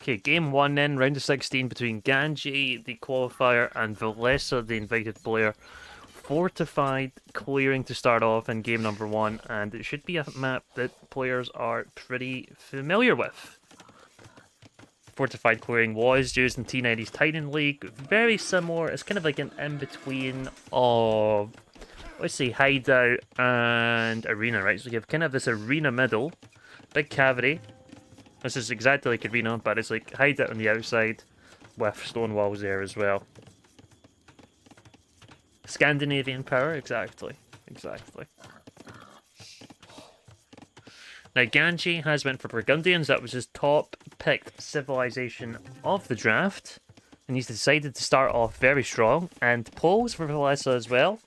Okay, game one then, round of 16 between Ganji, the qualifier, and Villese, the invited player. Fortified clearing to start off in game number one, and it should be a map that players are pretty familiar with. Fortified clearing was used in T90's Titan League, very similar. It's kind of like an in-between of, let's say, hideout and arena, right? So you have kind of this arena middle, big cavity. This is exactly like arena, but it's like hideout on the outside with stone walls there as well. Scandinavian power, exactly. Now, Ganji has went for Burgundians. That was his top picked civilization of the draft. And he's decided to start off very strong. And Poles for Villese as well,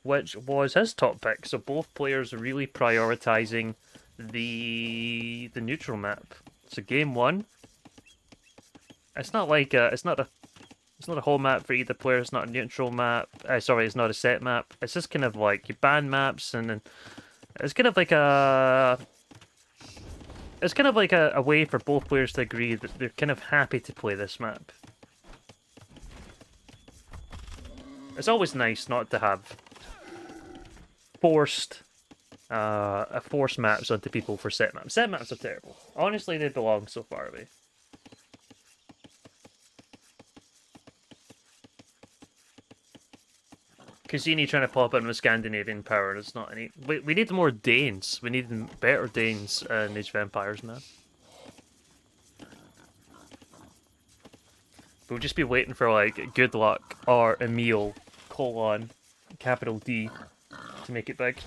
which was his top pick. So both players are really prioritizing the neutral map. So game one, it's not like it's not a whole map for either player. It's not a neutral map. Sorry, it's not a set map. It's just kind of like you ban maps, and then it's kind of like a way for both players to agree that they're kind of happy to play this map. It's always nice not to have forced maps onto people for set maps. Set maps are terrible. Honestly, they belong so far away. Cassini trying to pop in with Scandinavian power. It's not any. We need more Danes. We need better Danes in Age of Empires, man. We'll just be waiting for like good luck or Emil : capital D to make it big.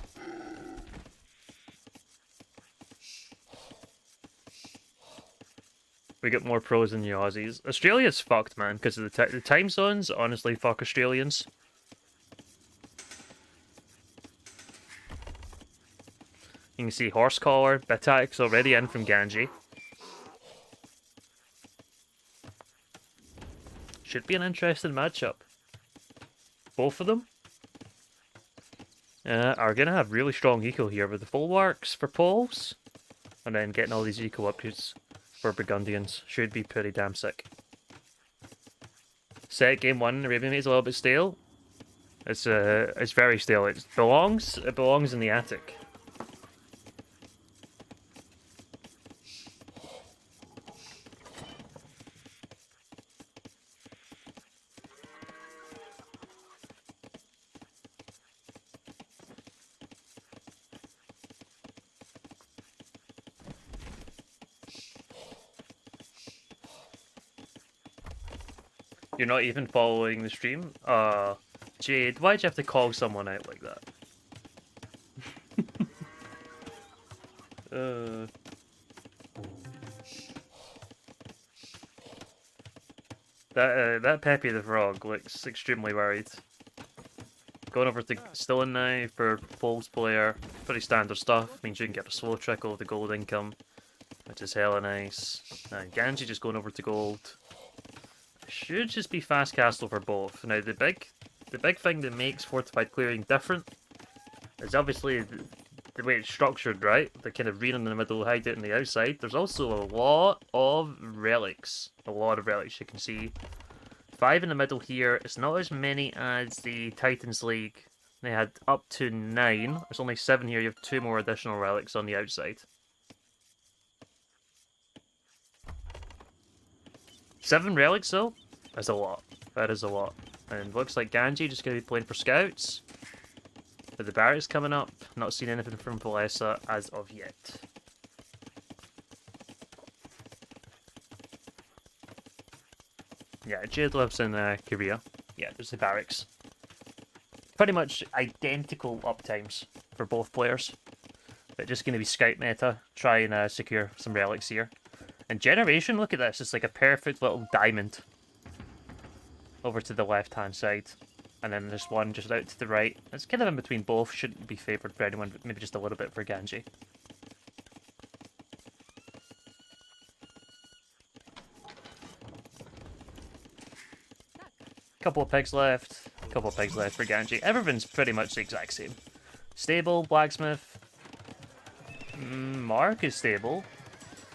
We get more pros than the Aussies. Australia's fucked, man, because of the time zones. Honestly, fuck Australians. You can see Horsecollar, Batax already in from Ganji. Should be an interesting matchup. Both of them are going to have really strong eco here with the full works for Poles. And then getting all these eco upgrades for Burgundians. Should be pretty damn sick. Set game one, Arabian Mate's a little bit stale. It's very stale. It belongs in the attic. You're not even following the stream? Jade, why'd you have to call someone out like that? That Peppy the Frog looks extremely worried. Going over to Stillen now for Poles player. Pretty standard stuff. Means you can get a slow trickle of the gold income, which is hella nice. Now Ganji just going over to gold. Should just be fast castle for both. Now the big thing that makes fortified clearing different is obviously the way it's structured, right? The kind of arena in the middle, hideout on the outside. There's also a lot of relics. You can see 5 in the middle here. It's not as many as the Titans League. They had up to 9. There's only 7 here. You have 2 more additional relics on the outside. 7 relics though? That's a lot. That is a lot. And looks like Ganji just going to be playing for scouts. With the barracks coming up. Not seen anything from Villese as of yet. Yeah, Jade lives in Korea. Yeah, there's the barracks. Pretty much identical uptimes for both players. But just going to be scout meta. Try and secure some relics here. And Generation, look at this. It's like a perfect little diamond. Over to the left-hand side. And then there's one just out to the right. It's kind of in between both. Shouldn't be favoured for anyone, but maybe just a little bit for Ganji. Couple of pigs left. Couple of pigs left for Ganji. Everyone's pretty much the exact same. Stable, blacksmith. Mark is stable.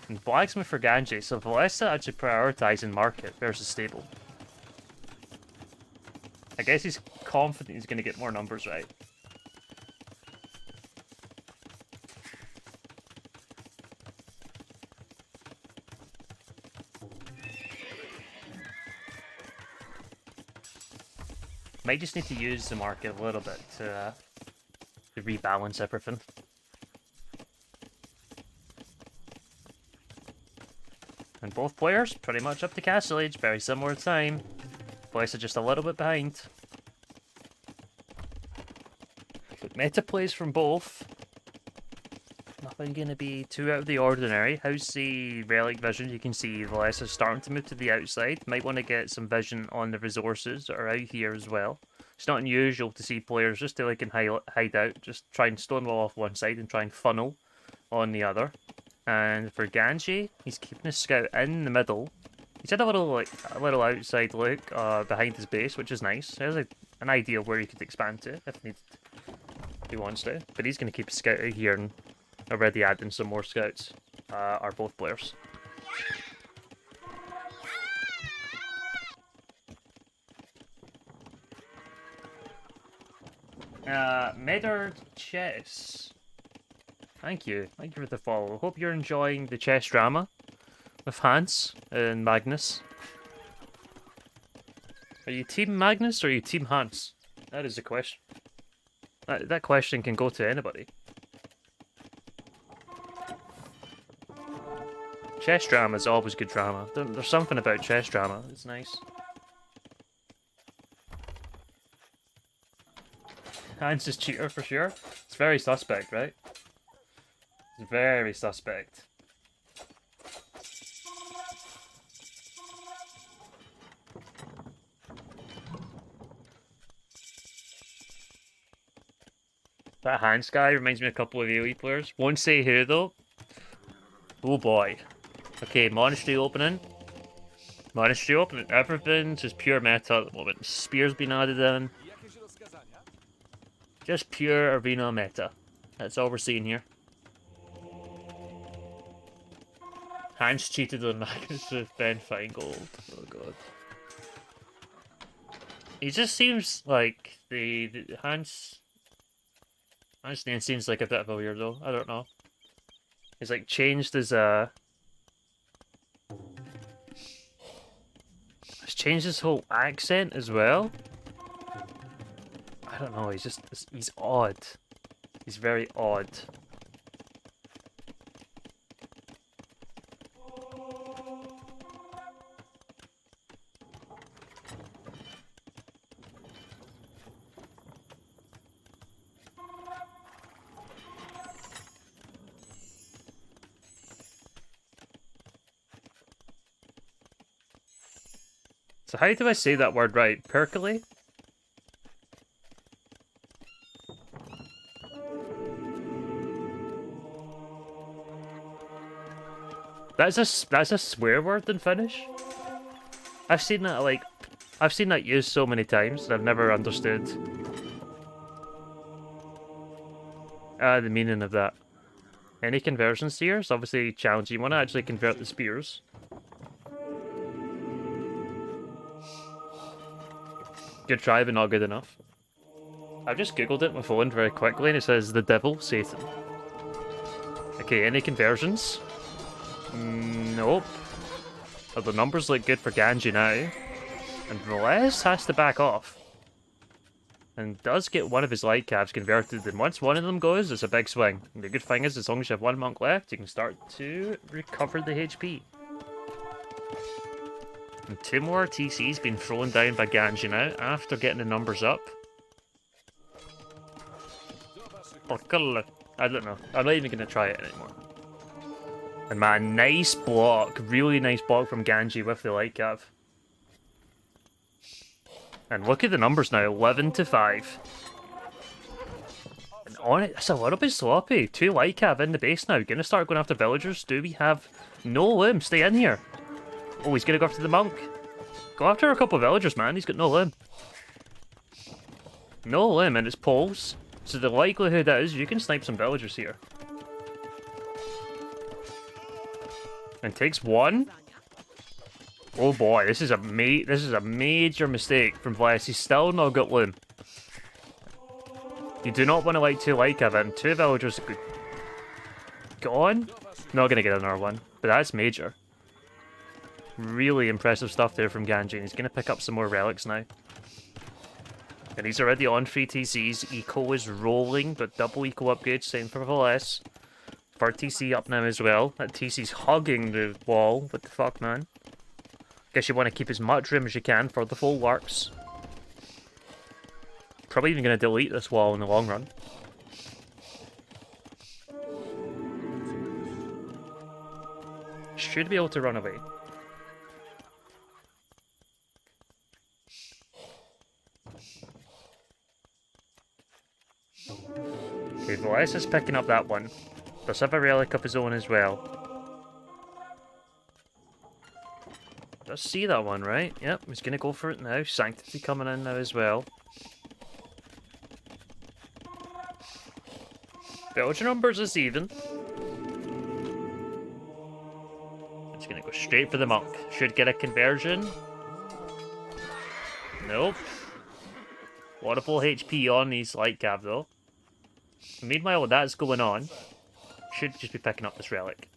And blacksmith for Ganji, so Villese actually prioritizing market versus stable. I guess he's confident he's going to get more numbers right. Might just need to use the market a little bit to rebalance everything. And both players pretty much up to Castle Age, very similar time. Villese just a little bit behind. But meta plays from both. Nothing going to be too out of the ordinary. How's the relic vision? You can see Villese is starting to move to the outside. Might want to get some vision on the resources that are out here as well. It's not unusual to see players just till they can hide out, just try and stonewall off one side and try and funnel on the other. And for Ganji, he's keeping his scout in the middle. He's had a little outside look behind his base, which is nice. He has an idea of where he could expand to if needed. If he wants to, but he's going to keep his scout out here and already adding some more scouts. Are both players. Medard Chess. Thank you for the follow. Hope you're enjoying the chess drama with Hans and Magnus. Are you team Magnus or are you team Hans? That is the question. That question can go to anybody. Chess drama is always good drama. There's something about chess drama. It's nice. Hans is cheater for sure. It's very suspect, right? It's very suspect. That Hans guy reminds me of a couple of AoE players. Won't say who though. Oh boy. Okay, monastery opening. Monastery opening. Everything's just pure meta at the moment. Spear's been added in. Just pure arena meta. That's all we're seeing here. Hans cheated on Magnus with Ben Feingold. Oh god. He just seems like the Hans name seems like a bit of a weirdo. I don't know. He's like changed his he's changed his whole accent as well. I don't know, he's odd. He's very odd. So how do I say that word right? Percolate? That's a swear word in Finnish? I've seen that used so many times and I've never understood the meaning of that. Any conversions here? It's obviously challenging. You want to actually convert the spears. Good try, but not good enough. I've just googled it on my phone very quickly and it says the devil, Satan. Okay, any conversions? Nope. But the numbers look good for Ganji now. And Villese has to back off. And does get one of his light calves converted, and once one of them goes, it's a big swing. And the good thing is, as long as you have one monk left, you can start to recover the HP. And 2 more TCs being thrown down by Ganji now, after getting the numbers up. I don't know. I'm not even going to try it anymore. And man, nice block. Really nice block from Ganji with the light cav. And look at the numbers now, 11 to 5. And on it, it's a little bit sloppy. 2 light cav in the base now. Gonna start going after villagers. Do we have no limb? Stay in here. Oh, he's gonna go after the monk. Go after a couple of villagers, man. He's got no limb. No limb, and it's poles. So the likelihood is you can snipe some villagers here. And takes one. Oh boy, this is a major mistake from Villese. He's still not got loom. You do not want to like 2 light cav in. 2 villagers gone. Not gonna get another one, but that's major. Really impressive stuff there from Ganji, and he's gonna pick up some more relics now. And he's already on 3 TCs. Eco is rolling, but double eco upgrade, same for Villese. 3rd TC up now as well. That TC's hugging the wall. What the fuck, man? Guess you want to keep as much room as you can for the full works. Probably even going to delete this wall in the long run. Should be able to run away. Okay, Villese is picking up that one. Does have a relic of his own as well. Does see that one, right? Yep, he's gonna go for it now. Sanctity coming in now as well. Villager numbers is even. It's gonna go straight for the monk. Should get a conversion. Nope. Lot of full HP on these light cav though. Meanwhile, while that's going on, should just be picking up this relic.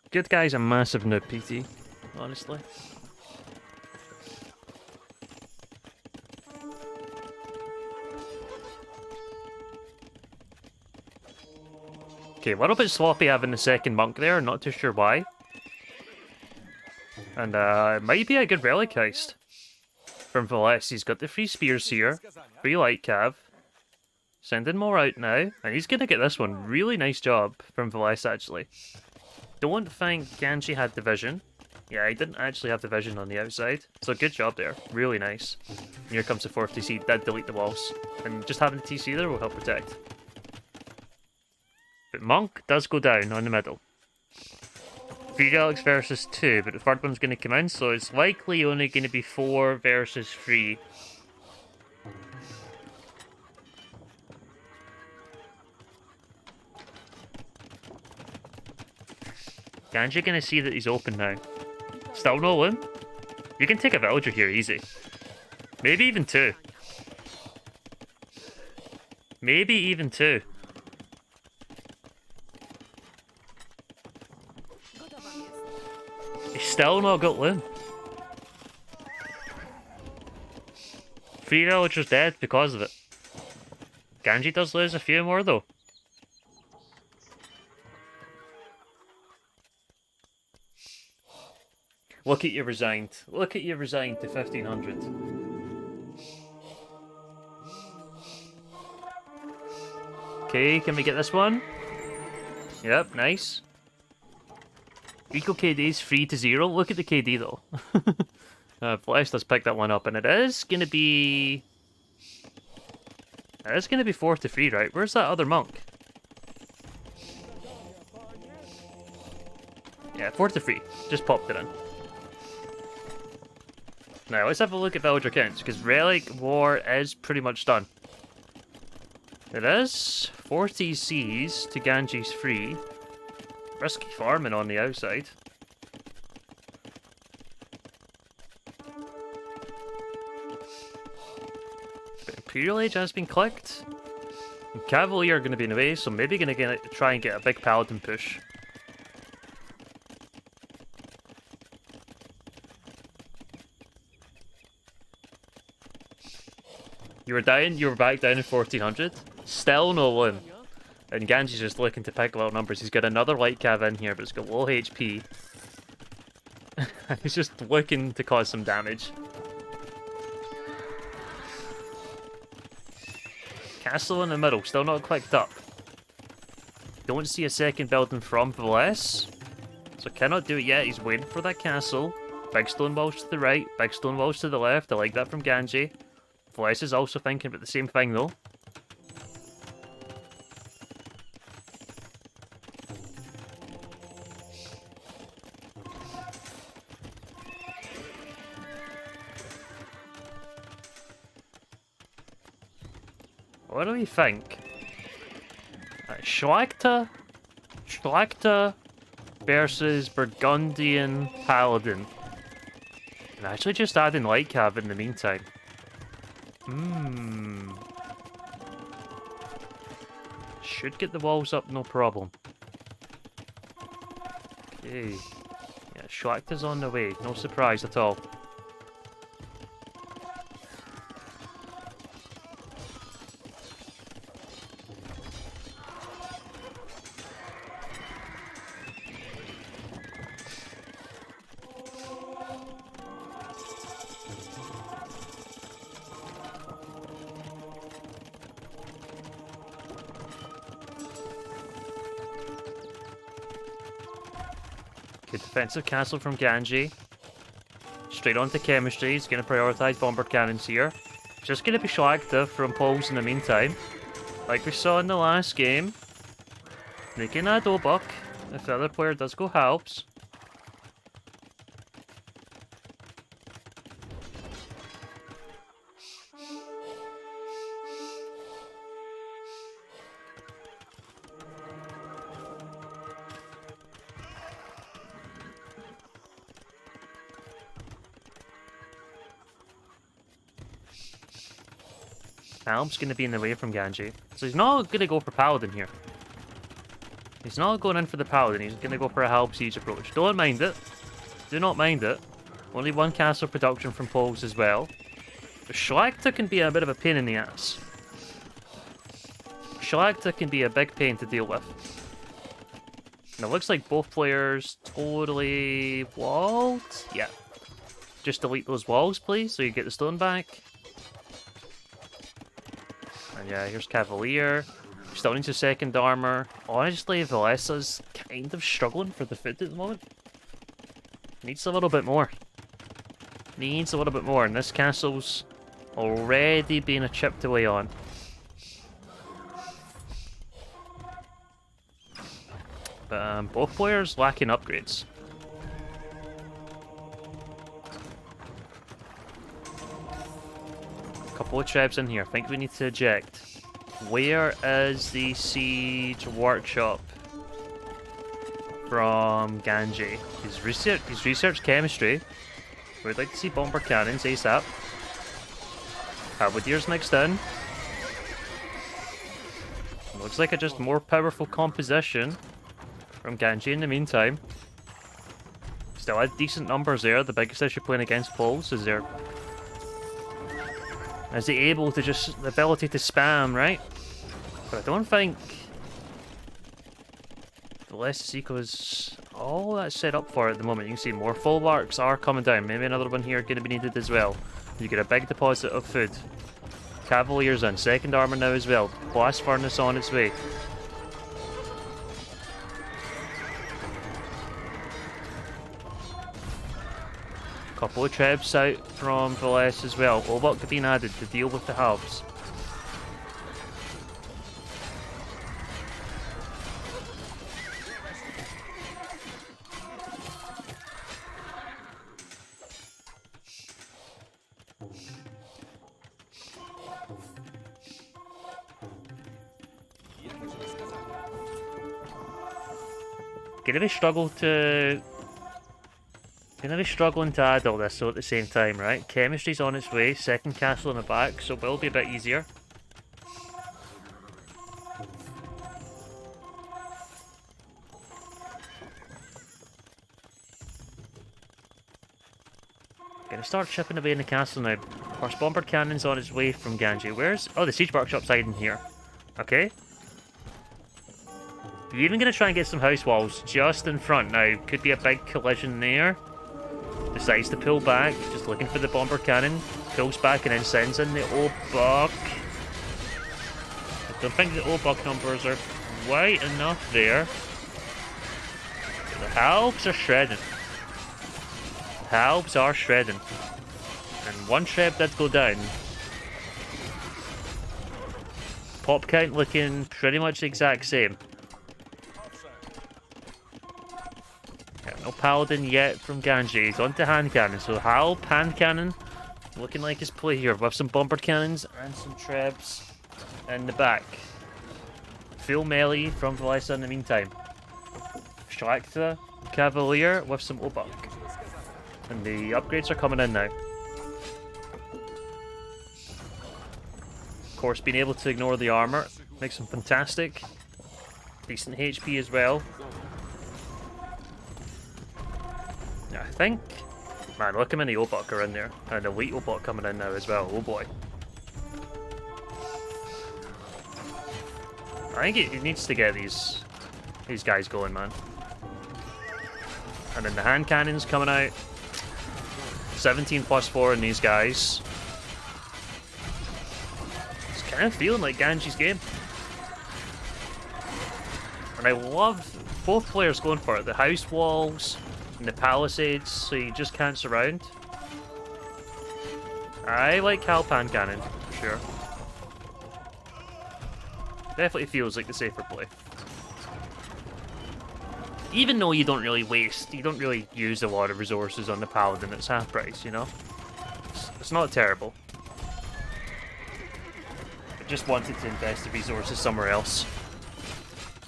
Good guy's a massive noob PT, honestly. Okay, a little bit sloppy having the second monk there, not too sure why. And it might be a good relic heist from Villese. He's got the 3 spears here, 3 light cav. Sending more out now, and he's gonna get this one. Really nice job from Villese actually. Don't think Ganji had the vision. Yeah, he didn't actually have the vision on the outside. So good job there. Really nice. And here comes the 4th TC. Did delete the walls. And just having the TC there will help protect. But Monk does go down on the middle. 3 relics versus 2, but the 3rd one's going to come in, so it's likely only going to be 4 versus 3. Ganji gonna see that he's open now. Still no loom? You can take a villager here easy. Maybe even 2. Maybe even 2. He's still not got loom. 3 villagers dead because of it. Ganji does lose a few more though. Look at you resigned. Look at you resigned to 1500. Okay, can we get this one? Yep, nice. Eco KD is 3 to 0. Look at the KD though. Flesh does pick that one up, and it is gonna be 4 to 3, right? Where's that other monk? Yeah, 4 to 3. Just popped it in. Now, let's have a look at villager counts, because Relic War is pretty much done. It is 4 TCs to Ganji's 3. Risky farming on the outside. But Imperial Age has been clicked. And Cavalier are going to be in the way, so maybe going to try and get a big Paladin push. You were down, you were back down in 1400. Still no loom. And Ganji's just looking to pick little numbers. He's got another light cav in here, but it's got low HP. He's just looking to cause some damage. Castle in the middle, still not clicked up. Don't see a second building from Villese. So cannot do it yet, he's waiting for that castle. Big stone walls to the right, big stone walls to the left. I like that from Ganji. Villese is also thinking about the same thing though. What do we think? Schlachta versus Burgundian Paladin. And actually just adding Light Cav in the meantime. Should get the walls up, no problem. Okay. Yeah, Schlachta's on the way. No surprise at all. Okay, defensive castle from Ganji. Straight on to chemistry. He's going to prioritize bomber cannons here. Just going to be Schlachta from poles in the meantime. Like we saw in the last game. They can add Obuk if the other player does go halves. Alm's going to be in the way from Ganji. So he's not going to go for Paladin here. He's not going in for the Paladin. He's going to go for a Halb Siege approach. Don't mind it. Do not mind it. Only one castle production from poles as well. But Schlachta can be a bit of a pain in the ass. Schlachta can be a big pain to deal with. And it looks like both players totally walled. Yeah. Just delete those walls, please, so you get the stone back. And yeah, here's Cavalier. Still needs his second armor. Honestly, Vilese's kind of struggling for the food at the moment. Needs a little bit more. Needs a little bit more, and this castle's already been chipped away on. But both players lacking upgrades. Couple of trebs in here. I think we need to eject. Where is the siege workshop from Ganji? He's researched chemistry. We'd like to see bomber cannons ASAP. Halberdiers mixed in. Looks like a just more powerful composition from Ganji in the meantime. Still had decent numbers there. The biggest issue playing against poles is there. Is he able to just, the ability to spam, right? But I don't think Villese is all that's set up for at the moment. You can see more full barks are coming down. Maybe another one here going to be needed as well. You get a big deposit of food. Cavaliers in, second armor now as well. Blast furnace on its way. Couple of trebs out from Villese as well. Obuk being added to deal with the halves. Gonna be struggling to add all this so at the same time, right? Chemistry's on its way, second castle in the back, so it will be a bit easier. Gonna start chipping away in the castle now. First bomber cannon's on its way from Ganji. Where's... oh, the siege workshop's hiding here. Okay. You're even gonna try and get some house walls just in front now. Could be a big collision there. Decides to pull back, just looking for the bomber cannon. Pulls back and then sends in the Obuk. I don't think the Obuk numbers are quite enough there. The halbs are shredding. The halbs are shredding. And one treb did go down. Pop count looking pretty much the exact same. No Paladin yet from Ganji. He's on to hand cannon. So Halb, hand cannon, looking like his play here with some bomber cannons and some trebs. in the back. Full melee from Villese in the meantime. Shlakta Cavalier with some Obuk. And the upgrades are coming in now. Of course, being able to ignore the armor makes them fantastic. Decent HP as well. I think... Man, look how many Obuk are in there. And elite Obuk coming in now as well. Oh boy. I think it needs to get these guys going, man. And then the hand cannons coming out. 17 plus 4 in these guys. It's kind of feeling like Ganji's game. And I love both players going for it. The house walls and the palisades, so you just can't surround. I like Halpan Cannon, for sure. Definitely feels like the safer play. Even though you don't really use a lot of resources on the Paladin, it's half price, you know? It's not terrible. I just wanted to invest the resources somewhere else.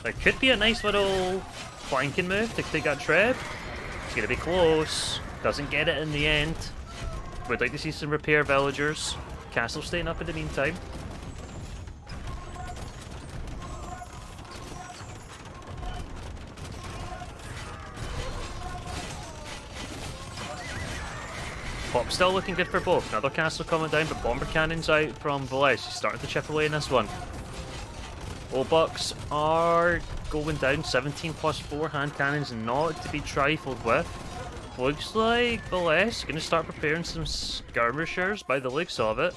Like, could be a nice little flanking move to take that trap. It's gonna be close. Doesn't get it in the end. Would like to see some repair villagers. Castle staying up in the meantime. Pop's still looking good for both. Another castle coming down, but bomber cannons out from Villese. He's starting to chip away in this one. Obucks are going down. 17 plus 4 hand cannons, not to be trifled with. Looks like Villese going to start preparing some skirmishers by the looks of it.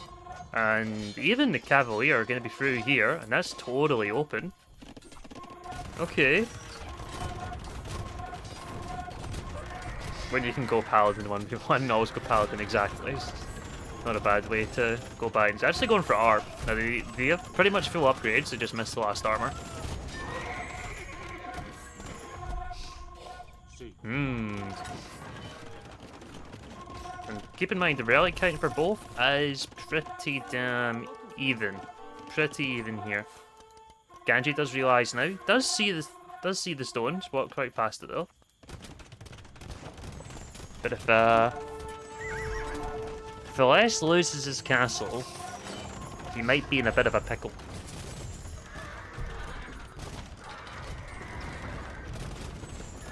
And even the Cavalier are going to be through here, and that's totally open. Okay. When you can go Paladin 1v1, always go Paladin, exactly. It's not a bad way to go by. He's actually going for ARP. Now, they have pretty much full upgrades, they just missed the last armor. And keep in mind, the relic count for both is pretty damn even. Pretty even here. Ganji does realise now. Does see the stones, walk right past it though. But if Villese loses his castle, he might be in a bit of a pickle.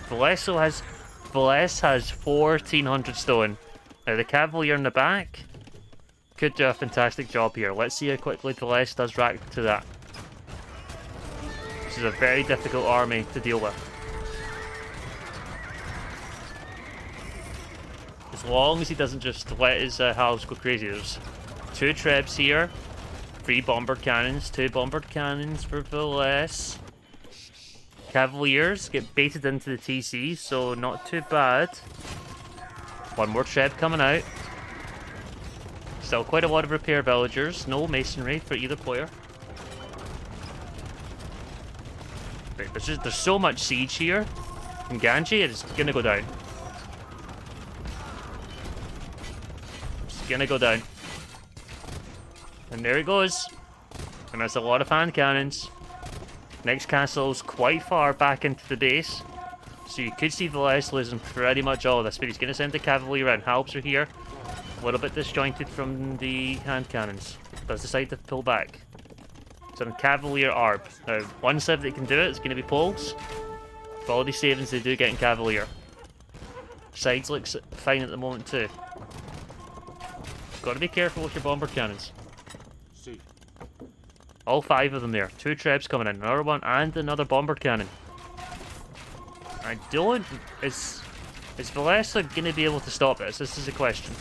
Villese has 1400 stone. Now the Cavalier in the back could do a fantastic job here. Let's see how quickly Villese does rack to that. This is a very difficult army to deal with. As long as he doesn't just let his halves go crazy. There's 2 trebs here, 3 bombered cannons, 2 bombered cannons for Villese. Cavaliers get baited into the TC, so not too bad. 1 more treb coming out. Still quite a lot of repair villagers, no masonry for either player. But there's so much siege here from Ganji, it's gonna go down. Gonna go down. And there it goes. And that's a lot of hand cannons. Next castle's quite far back into the base. So you could see Villese losing pretty much all of this. But he's gonna send the cavalry around. Halbs are here. A little bit disjointed from the hand cannons. Does decide to pull back. So on Cavalier Arb. Now, one civ that can do it is gonna be Poles. For all these savings they do get in Cavalier. Sides looks fine at the moment too. Got to be careful with your bomber cannons. All 5 of them there. 2 trebs coming in. Another one and another bomber cannon. I don't... Is Villese going to be able to stop this? This is a question.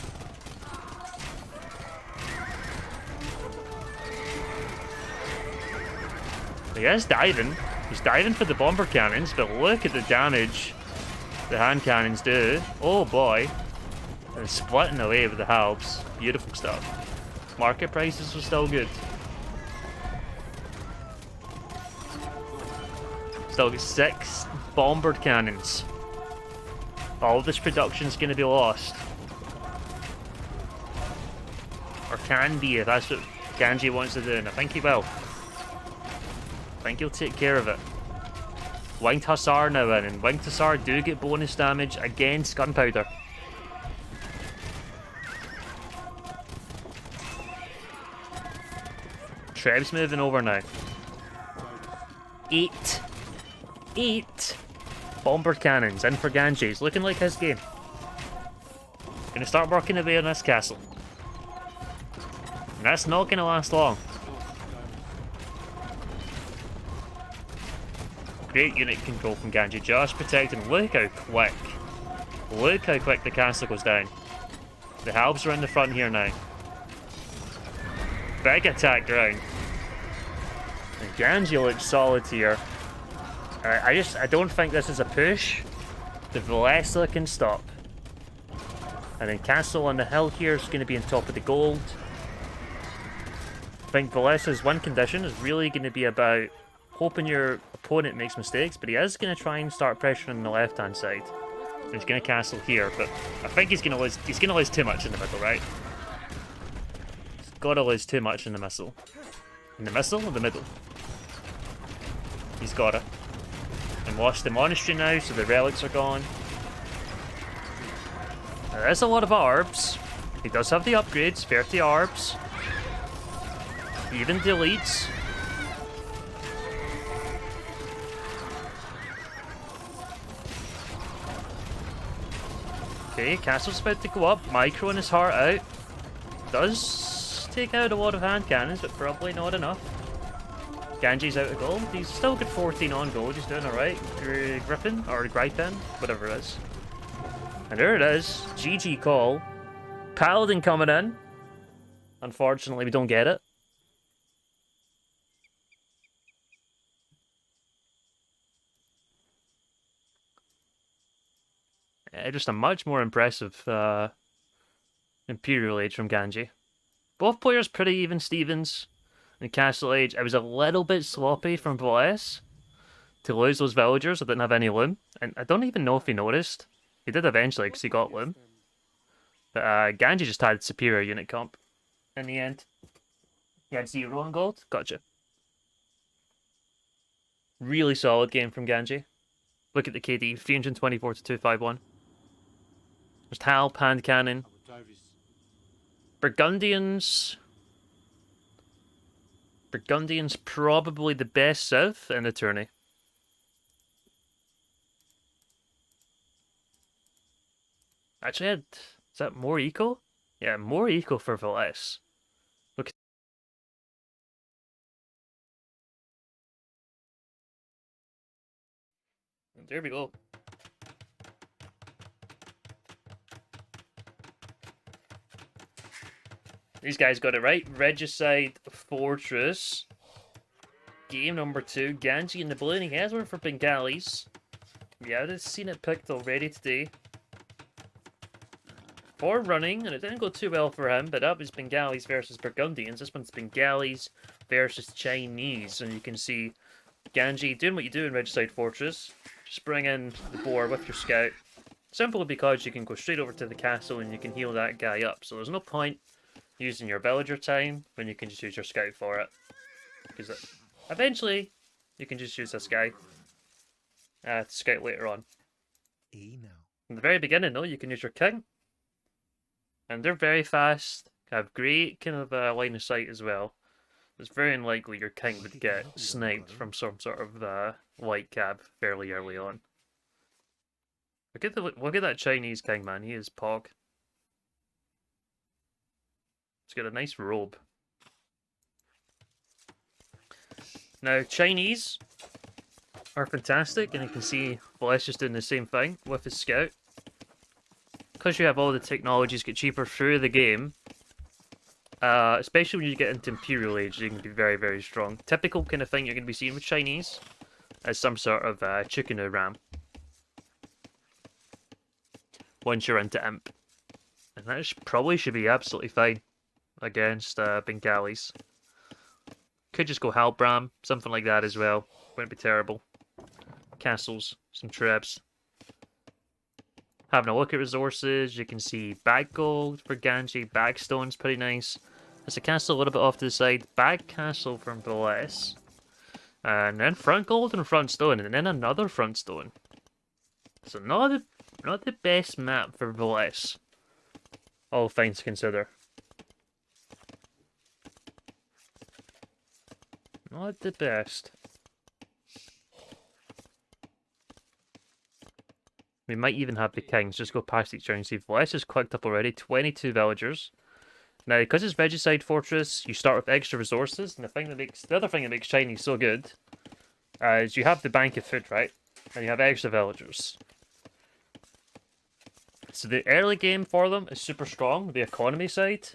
He is diving. He's diving for the bomber cannons, but look at the damage the hand cannons do. Oh boy. And splitting away with the halbs. Beautiful stuff. Market prices are still good. Still got 6 bombered cannons. All of this production is going to be lost. Or can be, if that's what Ganji wants to do, and I think he will. I think he'll take care of it. Winged Hussar now in, and Winged Hussar do get bonus damage against Gunpowder. Treb's moving over now. 8 bomber cannons in for Ganji. It's looking like his game. Gonna start working away on this castle. And that's not gonna last long. Great unit control from Ganji, just protecting. Look how quick. Look how quick the castle goes down. The halves are in the front here now. Big attack round. And Ganji looks solid here. I don't think this is a push. The Villese can stop. And then Castle on the hill here is going to be on top of the gold. I think Villese's win condition is really going to be about hoping your opponent makes mistakes, but he is going to try and start pressuring the left-hand side. And he's going to castle here, but I think he's going to lose. He's going to lose too much in the middle, right? He's got to lose too much in the missile. In the missile or the middle? He's got it. And lost the monastery now, so the relics are gone. Now, there's a lot of orbs. He does have the upgrades, 30 orbs. He even deletes. Okay, castle's about to go up. Microing his heart out. Does take out a lot of hand cannons, but probably not enough. Ganji's out of gold. He's still got 14 on gold. He's doing alright. Griffin, or Gripin, whatever it is. And there it is. GG call. Paladin coming in. Unfortunately, we don't get it. Just a much more impressive Imperial Age from Ganji. Both players pretty even Stevens. In Castle Age, I was a little bit sloppy from Villese to lose those villagers. I didn't have any loom. And I don't even know if he noticed. He did eventually because he got loom. But Ganji just had superior unit comp in the end. He had 0 on gold. Gotcha. Really solid game from Ganji. Look at the KD. 324 to 251. There's Tal, Hand Cannon. Burgundians probably the best civ in the tourney. Actually, is that more eco? Yeah, more eco for Villese. Look. There we go. These guys got it right. Regicide Fortress. Game number 2. Ganji and the blue. And he has one for Bengalis. Yeah, I've seen it picked already today. 4 running, and it didn't go too well for him, but that was Bengalis versus Burgundians. This one's Bengalis versus Chinese. And you can see Ganji doing what you do in Regicide Fortress. Just bring in the boar with your scout. Simply because you can go straight over to the castle and you can heal that guy up. So there's no point using your villager time when you can just use your scout for it. Because eventually, you can just use this guy to scout later on. In the very beginning, though, you can use your king. And they're very fast, have great kind of line of sight as well. It's very unlikely your king would get sniped from some sort of light cab fairly early on. Look at that Chinese king, man. He is pog. He's got a nice robe. Now, Chinese are fantastic, and you can see Villese just doing the same thing with his scout. Because you have all the technologies get cheaper through the game, especially when you get into Imperial Age, you can be very, very strong. Typical kind of thing you're going to be seeing with Chinese is some sort of Chukunu ram. Once you're into Imp. And that probably should be absolutely fine against Bengalis. Could just go Halbram, something like that as well. Wouldn't be terrible. Castles, some trebs. Having a look at resources, you can see back gold for Ganji, backstone's pretty nice. There's a castle a little bit off to the side. Bag castle from Villese. And then front gold and front stone, and then another front stone. So not the best map for Villese. All things to consider. Not the best. We might even have the kings just go past each other and see. Villese is clicked up already. 22 villagers. Now, because it's Regicide Fortress, you start with extra resources, and the other thing that makes Shiny so good is you have the bank of food, right? And you have extra villagers. So the early game for them is super strong, the economy side.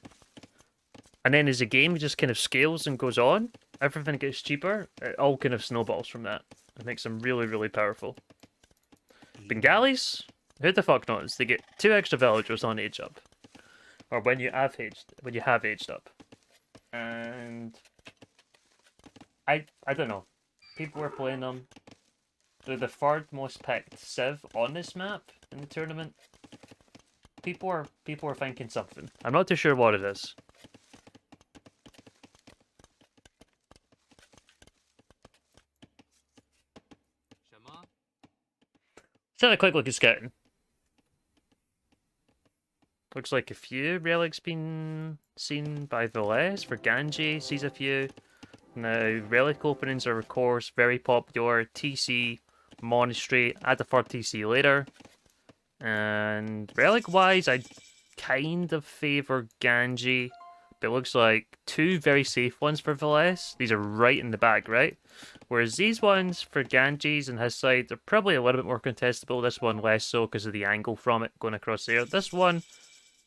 And then as the game just kind of scales and goes on, everything gets cheaper, it all kind of snowballs from that. It makes them really, really powerful. Bengalis? Who the fuck knows? They get 2 extra villagers on age up. Or when you have aged up. And I don't know. People were playing them. They're the 3rd most picked Civ on this map in the tournament. People are thinking something. I'm not too sure what it is. Let's have a quick look at scouting. Looks like a few relics been seen by Villese for Ganji, sees a few. Now, relic openings are of course very popular. TC, Monastery, add the 3rd TC later. And relic wise, I kind of favour Ganji. But it looks like 2 very safe ones for Villese. These are right in the bag, right? Whereas these ones for Ganji's and his side are probably a little bit more contestable. This one less so because of the angle from it going across there. This one,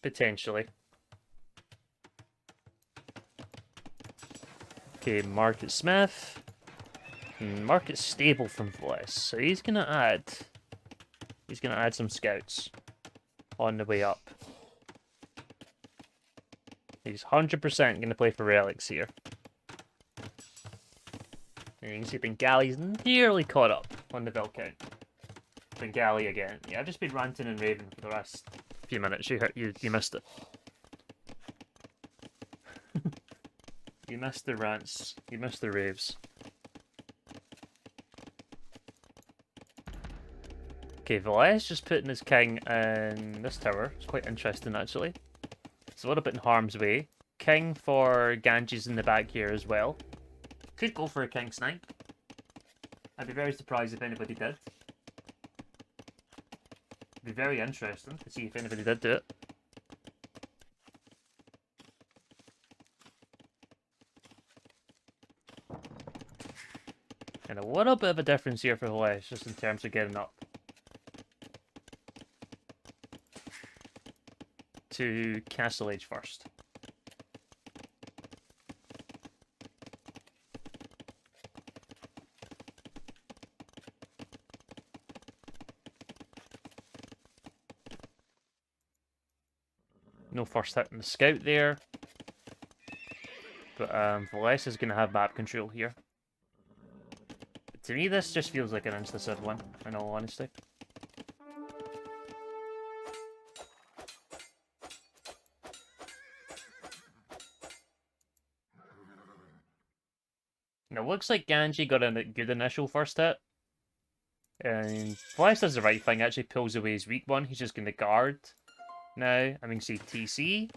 potentially. Okay, Market Smith. Market Stable from Villese. So he's gonna add some scouts on the way up. He's 100% gonna play for relics here. And you can see Bengali's nearly caught up on the Vil count. Bengali again. Yeah, I've just been ranting and raving for the last few minutes. You missed it. You missed the rants. You missed the raves. Okay, Villese just putting his king in this tower. It's quite interesting, actually. It's a little bit in harm's way. King for Ganji's in the back here as well. Could go for a king snipe. I'd be very surprised if anybody did. It'd be very interesting to see if anybody did do it. And a little bit of a difference here for Villese, just in terms of getting up to Castle Age first. No first hit in the scout there. But Villese is going to have map control here. But to me, this just feels like an insta-civ one, in all honesty. Now, it looks like Ganji got a good initial first hit. And Villese does the right thing, actually pulls away his weak one. He's just going to guard. Now, I mean, see TC.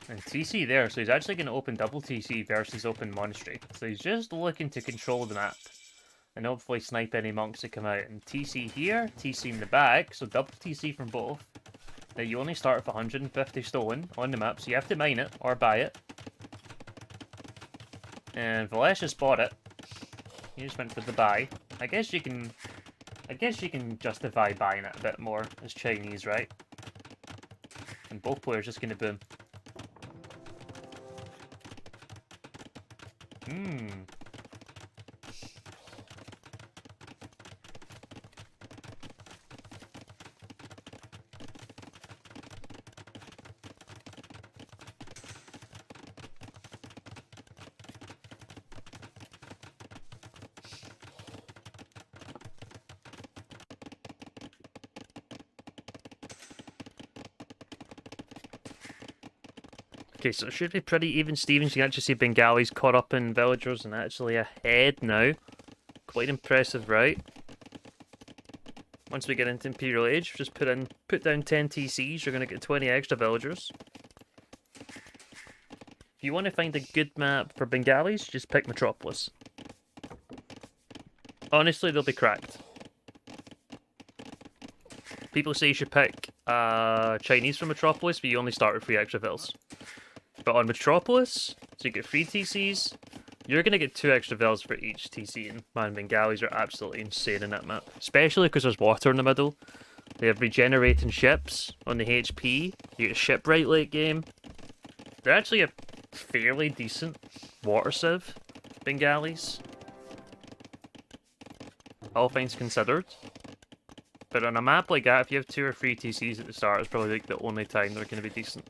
And TC there, so he's actually going to open double TC versus open Monastery. So he's just looking to control the map. And hopefully snipe any monks that come out. And TC here, TC in the back, so double TC from both. Now you only start with 150 stolen on the map, so you have to mine it or buy it. And Villese just bought it. He just went for the buy. I guess you can justify buying it a bit more as Chinese, right? And both players just gonna boom. Okay, so it should be pretty even Stevens. You can actually see Bengalis caught up in villagers and actually ahead now. Quite impressive, right? Once we get into Imperial Age, just put down 10 TCs, you're gonna get 20 extra villagers. If you want to find a good map for Bengalis, just pick Metropolis. Honestly, they'll be cracked. People say you should pick Chinese from Metropolis, but you only start with 3 extra vills. But on Metropolis, so you get 3 TCs, you're going to get 2 extra vills for each TC. And man, Bengalis are absolutely insane in that map. Especially because there's water in the middle. They have regenerating ships on the HP. You get shipwright late game. They're actually a fairly decent water civ, Bengalis. All things considered. But on a map like that, if you have 2 or 3 TCs at the start, it's probably like the only time they're going to be decent.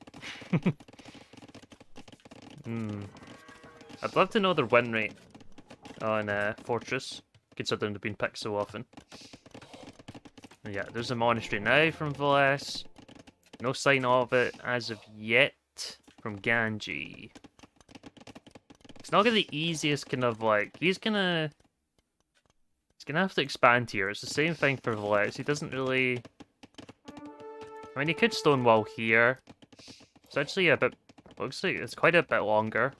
I'd love to know their win rate on Fortress, considering they've been picked so often. And yeah, there's a monastery now from Villese. No sign of it as of yet from Ganji. It's not gonna be the easiest kind of like... He's gonna have to expand here. It's the same thing for Villese. He doesn't really... I mean, he could stonewall here. It's actually a bit... Looks like it's quite a bit longer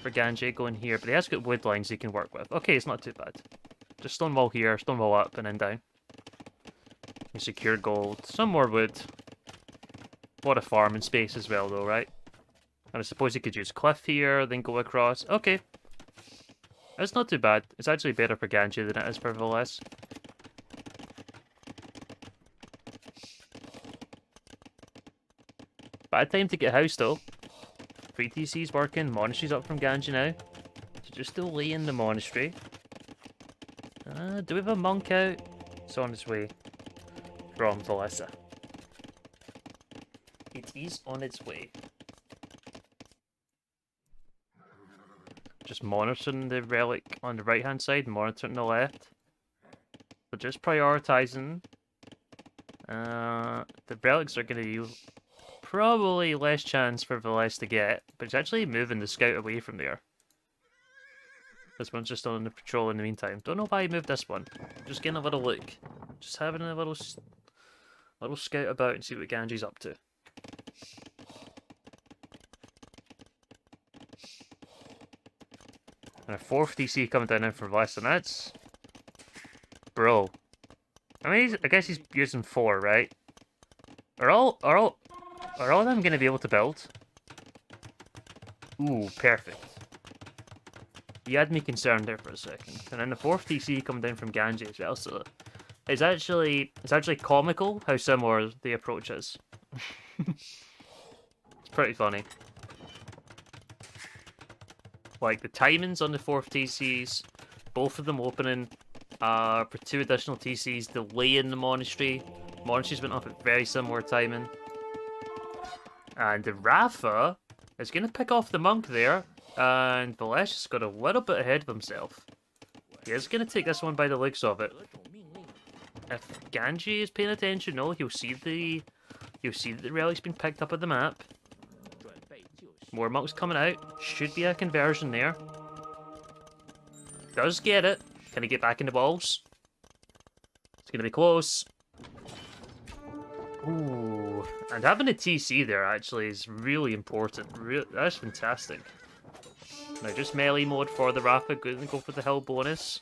for Ganji going here, but he has got wood lines he can work with. Okay, it's not too bad. Just stonewall here, stonewall up, and then down. You secure gold. Some more wood. A lot of farming space as well, though, right? And I suppose you could use cliff here, then go across. Okay. It's not too bad. It's actually better for Ganji than it is for Villese. Bad time to get house, though. 3 TC's working, monastery's up from Ganji now. So just delay in the monastery. Do we have a monk out? It's on its way from Villese. It is on its way. Just monitoring the relic on the right hand side, monitoring the left. But just prioritizing. The relics are going to be probably less chance for Villese to get, but it's actually moving the scout away from there. This one's just on the patrol in the meantime. Don't know why he moved this one. Just getting a little look. Just having a little scout about and see what Ganji's up to. And a 4th DC coming down in for less than that's... Bro. I mean, I guess he's using 4, right? Are all of them going to be able to build? Ooh, perfect. You had me concerned there for a second. And then the 4th DC coming down from Ganji as well, so... It's actually comical how similar the approach is. It's pretty funny. Like, the timings on the 4th TCs, both of them opening for 2 additional TCs, delay in the monastery. Monasteries went off at very similar timing. And the Rafa is going to pick off the monk there, and Villese has got a little bit ahead of himself. He is going to take this one by the looks of it. If Ganji is paying attention, no, he'll see that the relic's been picked up on the map. More monks coming out. Should be a conversion there. Does get it. Can he get back in the balls? It's going to be close. Ooh. And having a TC there actually is really important. That's fantastic. Now just melee mode for the Rafa. Go for the hill bonus.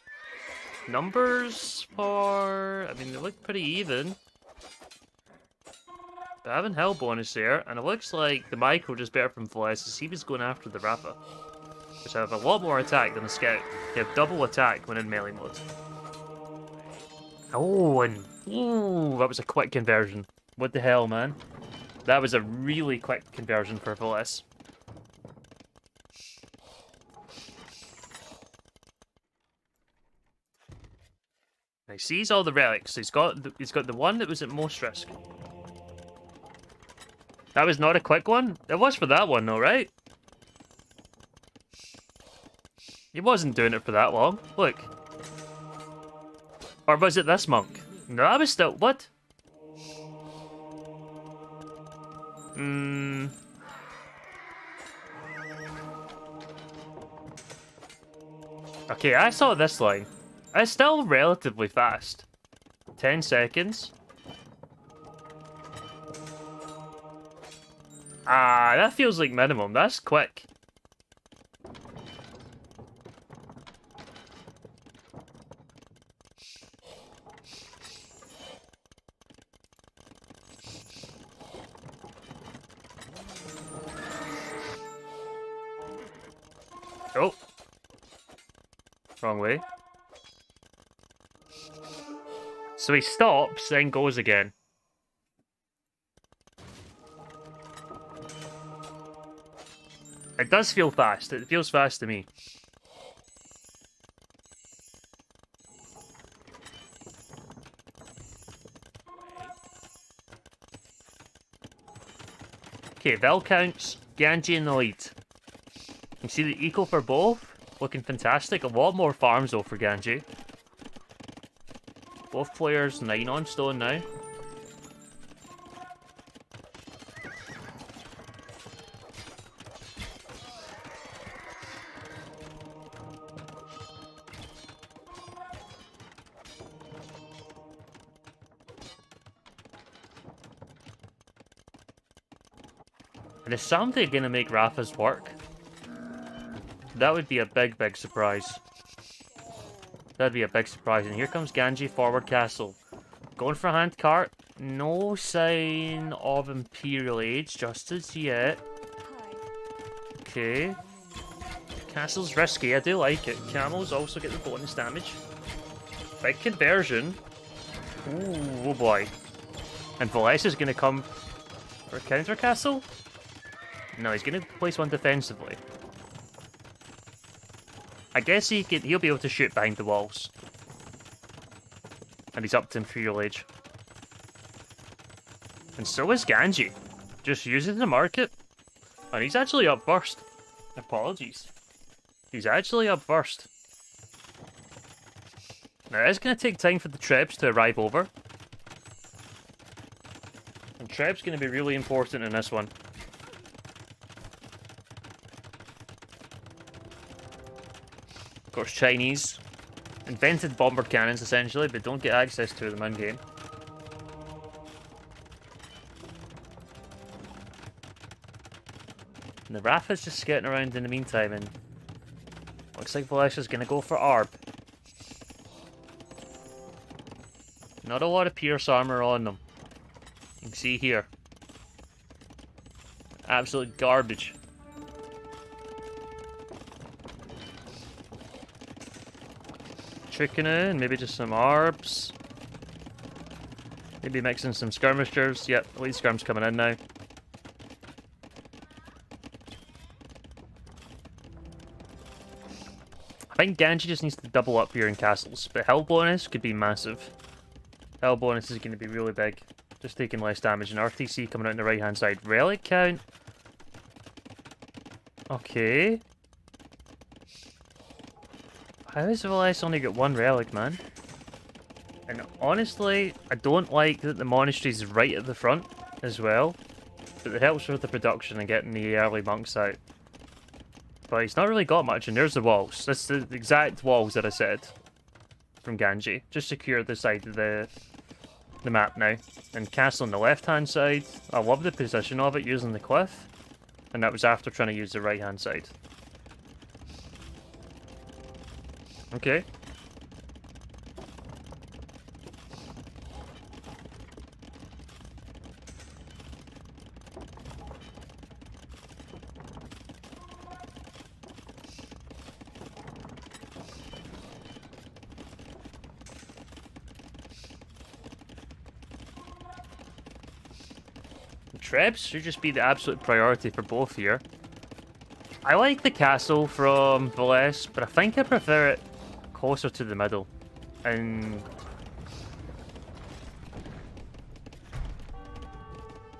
Numbers for... I mean, they look pretty even. But having hell bonus there, and it looks like the micro just better from Villese as he was going after the Rafa. Which have a lot more attack than the scout. They have double attack when in melee mode. Oh, and... Ooh, that was a quick conversion. What the hell, man? That was a really quick conversion for Villese. Now, he sees all the relics. He's got the one that was at most risk. That was not a quick one? It was for that one though, right? He wasn't doing it for that long. Look. Or was it this monk? No, I was still... What? Okay, I saw this line. It's still relatively fast. 10 seconds. Ah, that feels like minimum. That's quick. Oh. Wrong way. So he stops, then goes again. It does feel fast. It feels fast to me. Okay, Vel counts. Ganji in the lead. You see the eco for both? Looking fantastic. A lot more farms though for Ganji. Both players 9 on stone now. And is something gonna make Rafa's work? That would be a big, big surprise. That'd be a big surprise. And here comes Ganji, forward castle. Going for a hand cart. No sign of Imperial Age just as yet. Okay. Castle's risky, I do like it. Camels also get the bonus damage. Big conversion. Ooh, oh boy. And Villese is going to come for a counter castle? No, he's going to place one defensively. I guess he'll be able to shoot behind the walls. And he's up to Imperial Age. And so is Ganji. Just using the market. And he's actually up first. Apologies. He's actually up first. Now it's going to take time for the Trebs to arrive over. And Treb's going to be really important in this one. Of course, Chinese invented bomber cannons essentially, but don't get access to them in game. And the Rafa's just skating around in the meantime, and looks like Villese gonna go for ARB. Not a lot of pierce armor on them. You can see here. Absolute garbage. Chicken in, maybe just some ARBs. Maybe mixing some skirmishers. Yep, elite skirm's coming in now. I think Ganji just needs to double up here in castles, but health bonus could be massive. Health bonus is going to be really big. Just taking less damage, and RTC coming out on the right hand side. Relic count. Okay. How has Villese only got one relic, man? And honestly, I don't like that the monastery's right at the front as well. But it helps with the production and getting the early monks out. But he's not really got much, and there's the walls. That's the exact walls that I said from Ganji. Just secure the side of the map now. And castle on the left-hand side. I love the position of it using the cliff. And that was after trying to use the right-hand side. Okay. Trebs should just be the absolute priority for both here. I like the castle from Villese, but I think I prefer it closer to the middle. And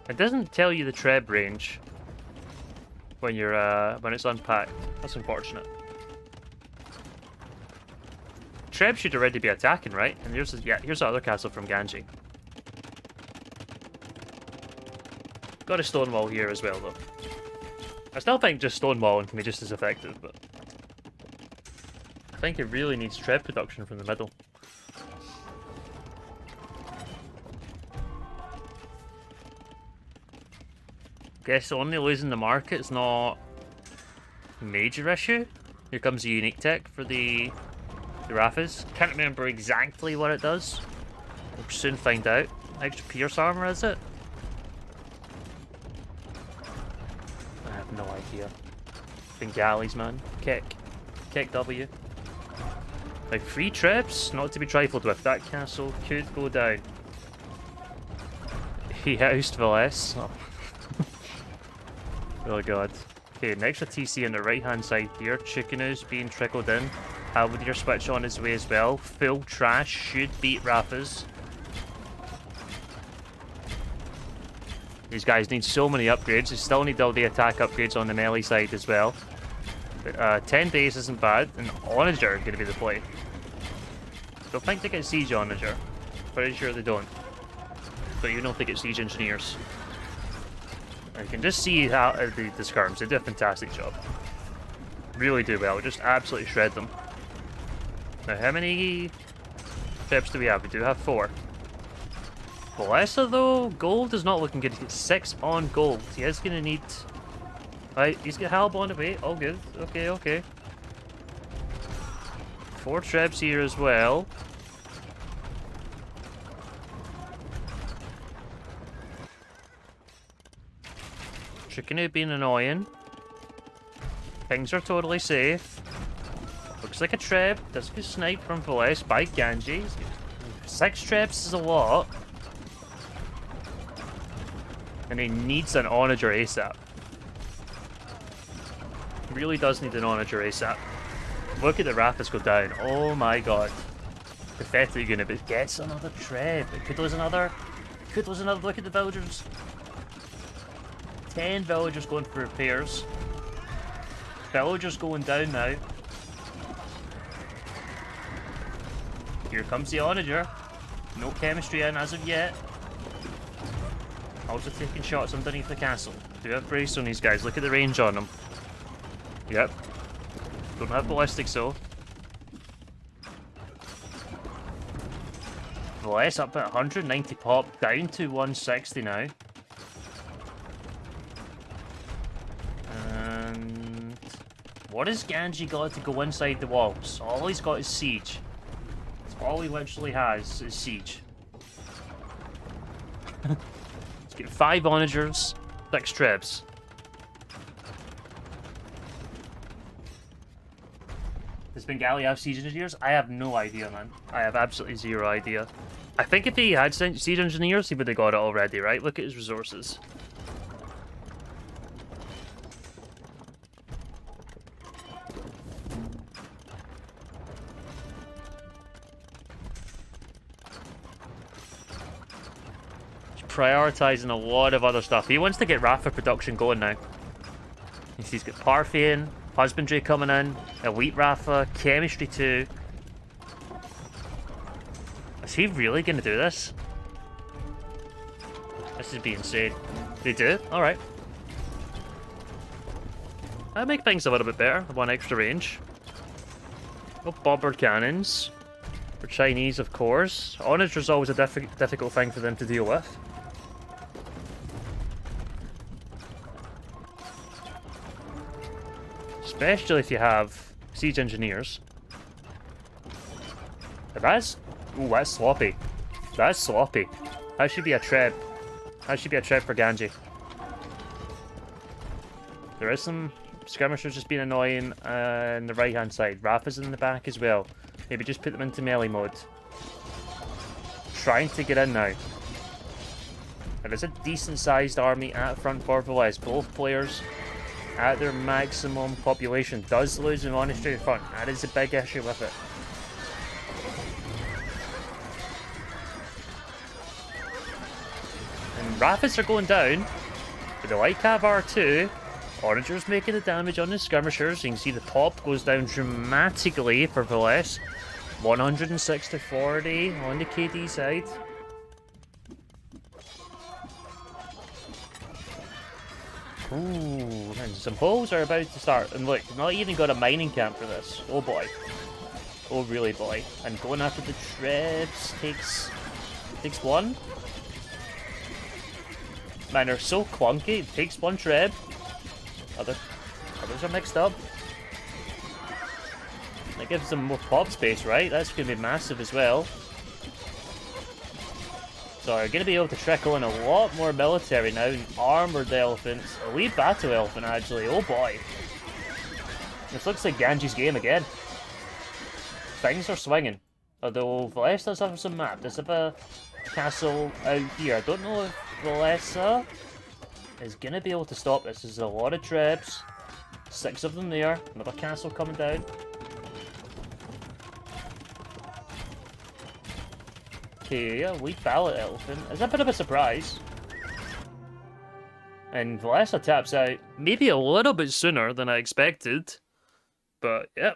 it doesn't tell you the Treb range when you're when it's unpacked. That's unfortunate. Treb should already be attacking, right? And here's the other castle from Ganji. Got a stonewall here as well, though. I still think just stonewalling can be just as effective, but think it really needs tread production from the middle. Guess the only losing the market is not a major issue. Here comes a unique tech for the Raffas. Can't remember exactly what it does. We'll soon find out. Extra pierce armor, is it? I have no idea. Bengalis, man. Kick. Kick W. Like 3 trips, not to be trifled with. That castle could go down. He housed Villese. Oh. Oh god. Okay, an extra TC on the right hand side here. Chickenoo's being trickled in. Halberdier switch on his way as well. Full trash should beat Raffas. These guys need so many upgrades. They still need all the attack upgrades on the melee side as well. But, 10 days isn't bad, and Onager is going to be the play. Don't think they get Siege Onager. Pretty sure they don't. But you don't think it's Siege Engineers. And you can just see how the skirms, they do a fantastic job. Really do well, just absolutely shred them. Now how many trips do we have? We do have 4. Villese though, gold is not looking good. He's got 6 on gold. He is going to need... Right, he's got Halb on the way. All good. Okay, okay. 4 trips here as well. Chickenoo being annoying. Things are totally safe. Looks like a trip. Does get sniped from Villese by Ganji. 6 trips is a lot. And he needs an Onager ASAP. He really does need an Onager ASAP. Look at the Raffas go down. Oh my god. Pathetically gonna be. Gets another trip. It could lose another. Could lose another. Look at the villagers. 10 villagers going for repairs. Villagers going down now. Here comes the Onager. No chemistry in as of yet. Also taking shots underneath the castle. Do have brace on these guys. Look at the range on them. Yep. Don't have ballistics though. Villese up at 190 pop, down to 160 now. And what has Ganji got to go inside the walls? All he's got is siege. That's all he literally has is siege. Let's get 5 onagers, 6 trips. Does Bengali have siege engineers? I have no idea, man. I have absolutely 0 idea. I think if he had siege engineers, he would have got it already, right? Look at his resources. He's prioritizing a lot of other stuff. He wants to get Rafa production going now. He's got Parthian, husbandry coming in, elite Rafa, chemistry too. Is he really going to do this? This is being insane. They do? Alright. That'll make things a little bit better. 1 extra range. Oh, bombard cannons. For Chinese, of course. Onager's always a difficult thing for them to deal with. Especially if you have siege engineers. That's... Ooh, that's sloppy. That's sloppy. That should be a trap. That should be a trap for Ganji. There is some skirmishers just being annoying on the right hand side. Rafa's in the back as well. Maybe just put them into melee mode. Trying to get in now. There is a decent sized army at front for Villese. Both players at their maximum population. Does lose an monastery front. That is a big issue with it. And Raffas are going down. With the light cav R2. Oranger's making the damage on the skirmishers. You can see the pop goes down dramatically for Villese. 106 to 40 on the KD side. Ooh, and some holes are about to start. And look, not even got a mining camp for this. Oh boy. Oh really, boy. And going after the trebs takes one. Man, they're so clunky. It takes one treb. Others are mixed up. That gives them more pop space, right? That's going to be massive as well. So we're going to be able to trickle in a lot more military now. Armored elephants. A lead battle elephant, actually. Oh boy. This looks like Ganji's game again. Things are swinging. Although Villese does have some map. Does have a castle out here. I don't know if Villese is going to be able to stop this. There's a lot of trebs. 6 of them there. Another castle coming down. Okay, a lead ballot elephant. Is a bit of a surprise. And Villese taps out maybe a little bit sooner than I expected. But, yeah.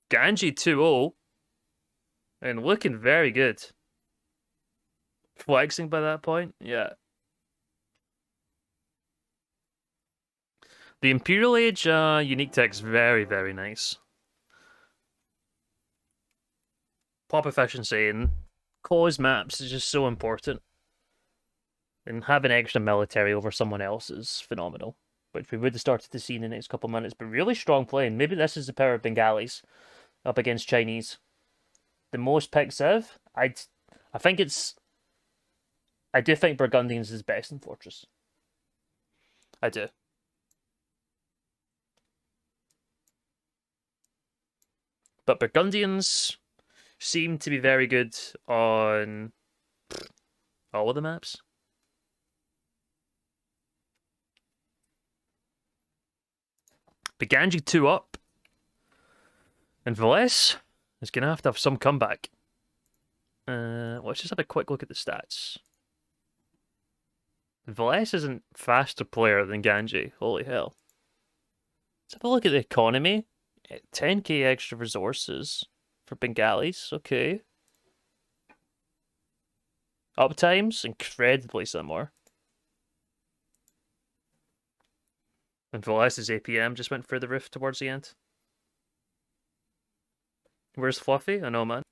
Ganji 2-0. And looking very good. Flexing by that point, yeah. The Imperial Age unique tech's very, very nice. Pop efficiency and cause maps is just so important. And having extra military over someone else is phenomenal. Which we would have started to see in the next couple of minutes. But really strong playing. Maybe this is the power of Bengalis up against Chinese. The most pick Civ, I do think Burgundians is best in Fortress. I do. But Burgundians seem to be very good on all of the maps. But Ganji 2 up. And Villese is going to have some comeback. Let's just have a quick look at the stats. Villese isn't faster player than Ganji. Holy hell. Let's have a look at the economy. 10k extra resources for Bengalis. Okay. Uptime's incredibly similar. And Villese's APM just went through the roof towards the end. Where's Fluffy? I know, man.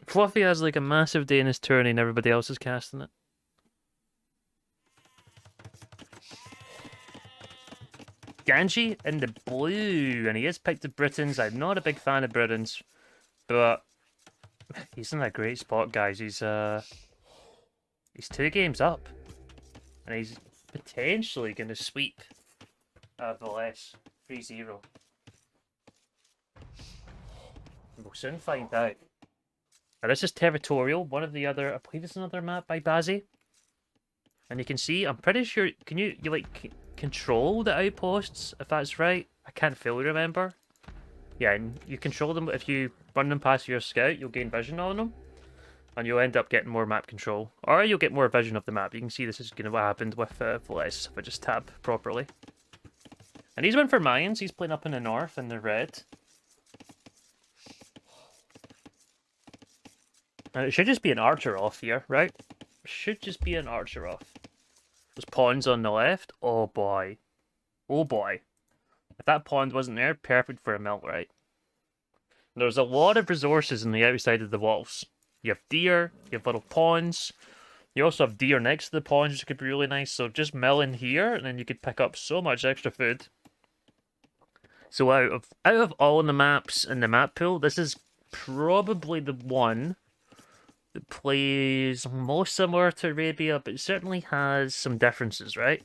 Fluffy has like a massive day in his tourney and everybody else is casting it. Ganji in the blue, and he is picked the Britons. I'm not a big fan of Britons, but he's in a great spot, guys. He's 2 games up, and he's potentially going to sweep Villese 3-0. We'll soon find out. Now, this is territorial. One of the other, I believe it's another map by Bazzi. And you can see, I'm pretty sure, can you like control the outposts, if that's right? I can't fully remember. Yeah, and you control them. If you run them past your scout, you'll gain vision on them. And you'll end up getting more map control. Or you'll get more vision of the map. You can see this is what happened with Villese, if I just tab properly. And he's went for Mayans. He's playing up in the north in the red. And it should just be an archer off here, right? Should just be an archer off. Those pawns on the left. Oh boy. Oh boy. If that pond wasn't there, perfect for a melt, right? There's a lot of resources on the outside of the walls. You have deer, you have little ponds. You also have deer next to the ponds, which could be really nice. So just mill in here, and then you could pick up so much extra food. So out of all of the maps in the map pool, this is probably the one that plays most similar to Arabia, but it certainly has some differences, right?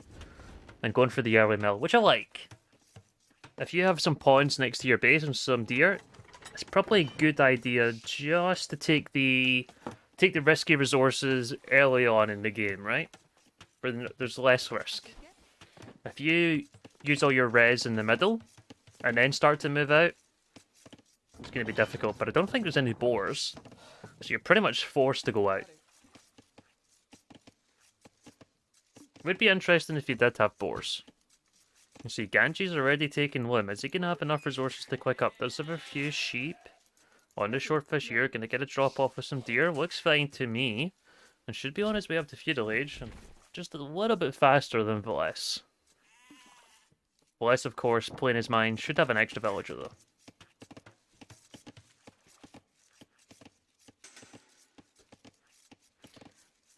And going for the early mill, which I like. If you have some ponds next to your base and some deer, it's probably a good idea just to take the risky resources early on in the game, right? Where there's less risk. If you use all your res in the middle and then start to move out, it's going to be difficult. But I don't think there's any boars, so you're pretty much forced to go out. It would be interesting if you did have boars. You see, Ganji's already taken Lim. Is he going to have enough resources to quick up? There's a few sheep on the shortfish here. Going to get a drop off with some deer. Looks fine to me. And should be on his way up to feudal age. And just a little bit faster than Villese. Villese, of course, playing his mind, should have an extra villager, though.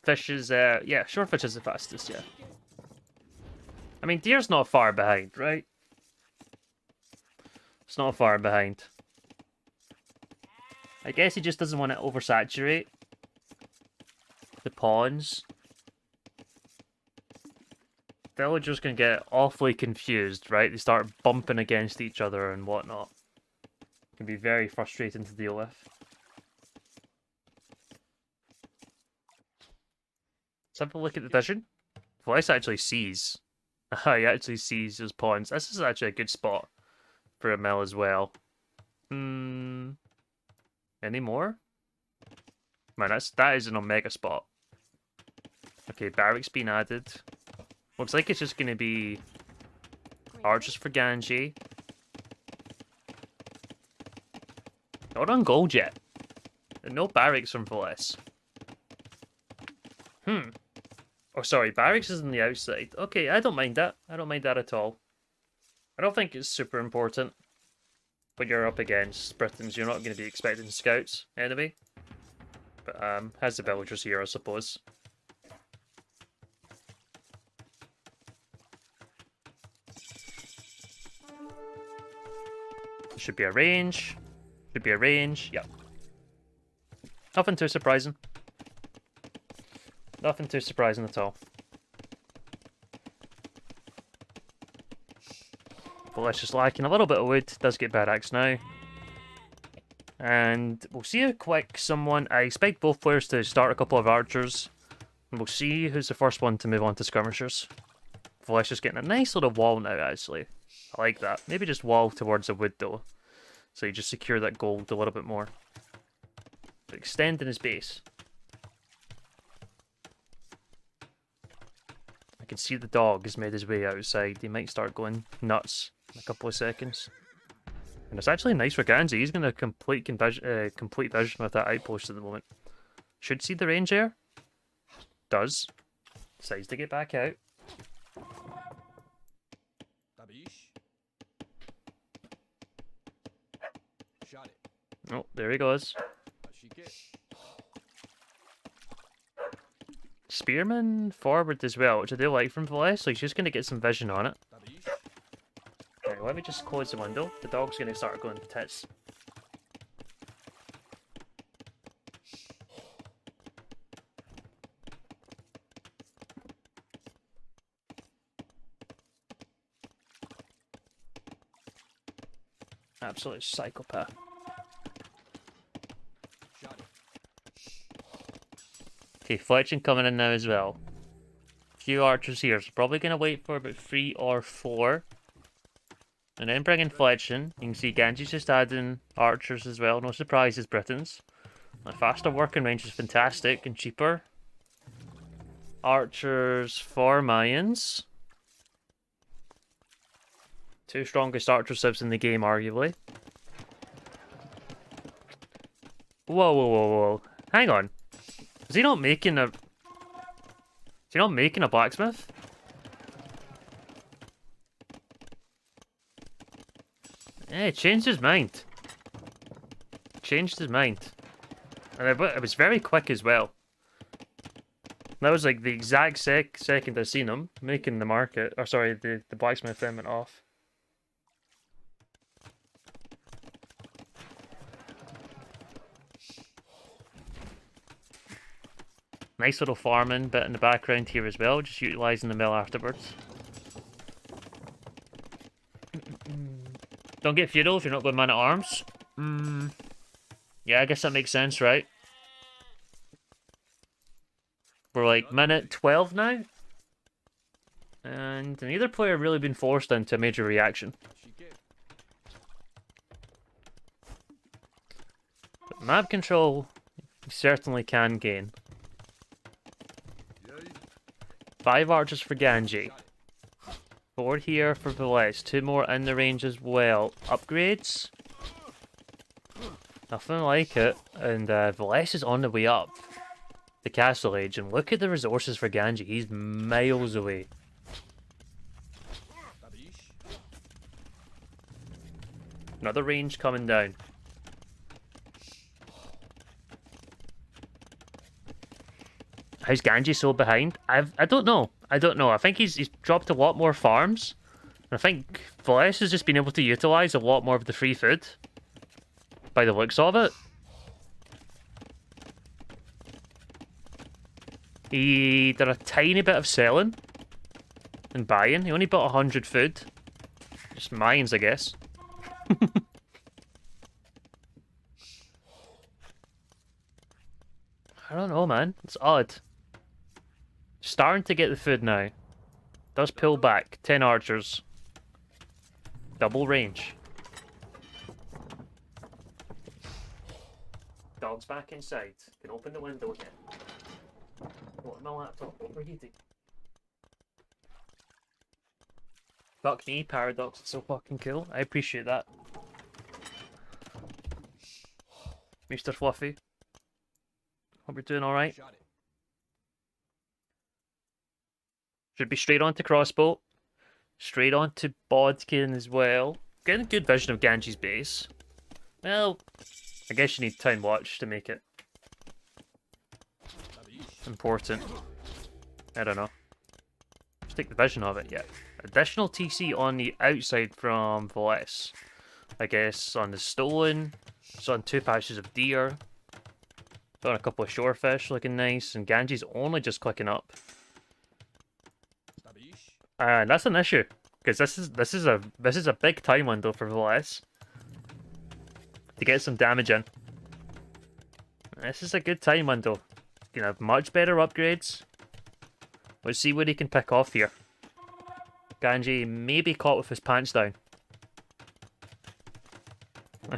Fish is, yeah, sure, fish is the fastest, yeah. I mean, deer's not far behind, right? It's not far behind. I guess he just doesn't want to oversaturate the ponds. Villagers can get awfully confused, right? They start bumping against each other and whatnot. It can be very frustrating to deal with. Let's have a look at the vision. Villese actually sees. He actually sees his ponds. This is actually a good spot for a mill as well. Any more? Man, that is an omega spot. Okay, barracks being added. Looks like it's just going to be archers for Ganji. Not on gold yet. No barracks from Villese. Oh, sorry, barracks is on the outside. Okay, I don't mind that. I don't mind that at all. I don't think it's super important. When you're up against Britons, you're not going to be expecting scouts, enemy. But, has the villagers here, I suppose. Should be a range. Should be a range. Yep. Nothing too surprising. Nothing too surprising at all. But let's just lacking a little bit of wood. Does get barracks now. And we'll see how quick someone... I expect both players to start a couple of archers. And we'll see who's the first one to move on to skirmishers. Villese just getting a nice little wall now, actually. I like that. Maybe just wall towards the wood, though. So you just secure that gold a little bit more. But extending his base. I can see the dog has made his way outside. He might start going nuts in a couple of seconds. And it's actually nice for Ganji. He's going to complete vision with that outpost at the moment. Should see the range there. Does. Decides to get back out. Oh, there he goes. Spearman forward as well, which I do like from Villese, so he's just going to get some vision on it. Okay, let me just close the window. The dog's going to start going to tits. Absolute psychopath. Okay, fletching coming in now as well. A few archers here, so probably going to wait for about 3 or 4. And then bring in fletching. You can see Ganji's just adding archers as well. No surprises, Britons. A faster working range is fantastic and cheaper. Archers for Mayans. 2 strongest archer subs in the game, arguably. Whoa, whoa, whoa, whoa. Hang on. Is he not making a... Is he not making a blacksmith? Yeah, he changed his mind. Changed his mind. And it was very quick as well. That was like the exact second I seen him making the market. Or sorry, the blacksmith then went off. Nice little farming bit in the background here as well, just utilising the mill afterwards. Don't get feudal if you're not going man at arms. Yeah, I guess that makes sense, right? We're like minute 12 now. And neither player really been forced into a major reaction. But map control, you certainly can gain. 5 archers for Ganji. 4 here for Villese. 2 more in the range as well. Upgrades? Nothing like it. And Villese is on the way up. The Castle Age. And look at the resources for Ganji. He's miles away. Another range coming down. How's Ganji so behind? I don't know. I don't know. I think he's dropped a lot more farms. I think Villese has just been able to utilize a lot more of the free food. By the looks of it. He did a tiny bit of selling and buying. He only bought 100 food. Just mines, I guess. I don't know, man. It's odd. Starting to get the food now. Does pull back. 10 archers. Double range. Dog's back inside. Can open the window again. What, my laptop overheating? Fuck me, Paradox. It's so fucking cool. I appreciate that. Mr. Fluffy. Hope you're doing alright. Should be straight on to crossbow. Straight on to Bodkin as well. Getting a good vision of Ganji's base. Well, I guess you need Town Watch to make it important. I don't know. Just take the vision of it, yeah. Additional TC on the outside from Villese. I guess on the stone. It's on 2 patches of deer. Got a couple of shorefish looking nice. And Ganji's only just clicking up. That's an issue. Because this is a big time window for Villese. To get some damage in. This is a good time window. Can have much better upgrades. Let's see what he can pick off here. Ganji may be caught with his pants down.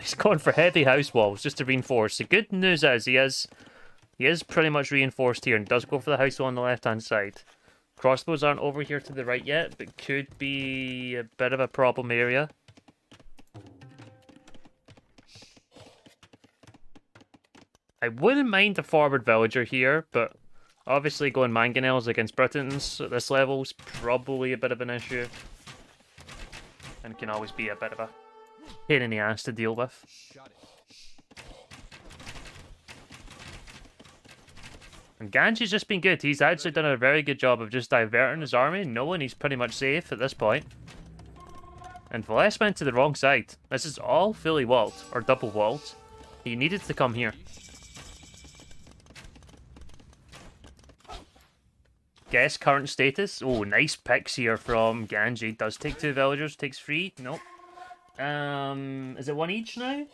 He's gone for heavy house walls just to reinforce. The good news is he is pretty much reinforced here and does go for the house wall on the left hand side. Crossbows aren't over here to the right yet, but could be a bit of a problem area. I wouldn't mind a forward villager here, but obviously going mangonels against Britons at this level is probably a bit of an issue. And can always be a bit of a pain in the ass to deal with. And Ganji's just been good. He's actually done a very good job of just diverting his army, knowing he's pretty much safe at this point. And Villese went to the wrong side. This is all fully walled, or double walled. He needed to come here. Guess current status. Oh, nice picks here from Ganji. Does take 2 villagers, takes 3. Nope. Is it 1 each now?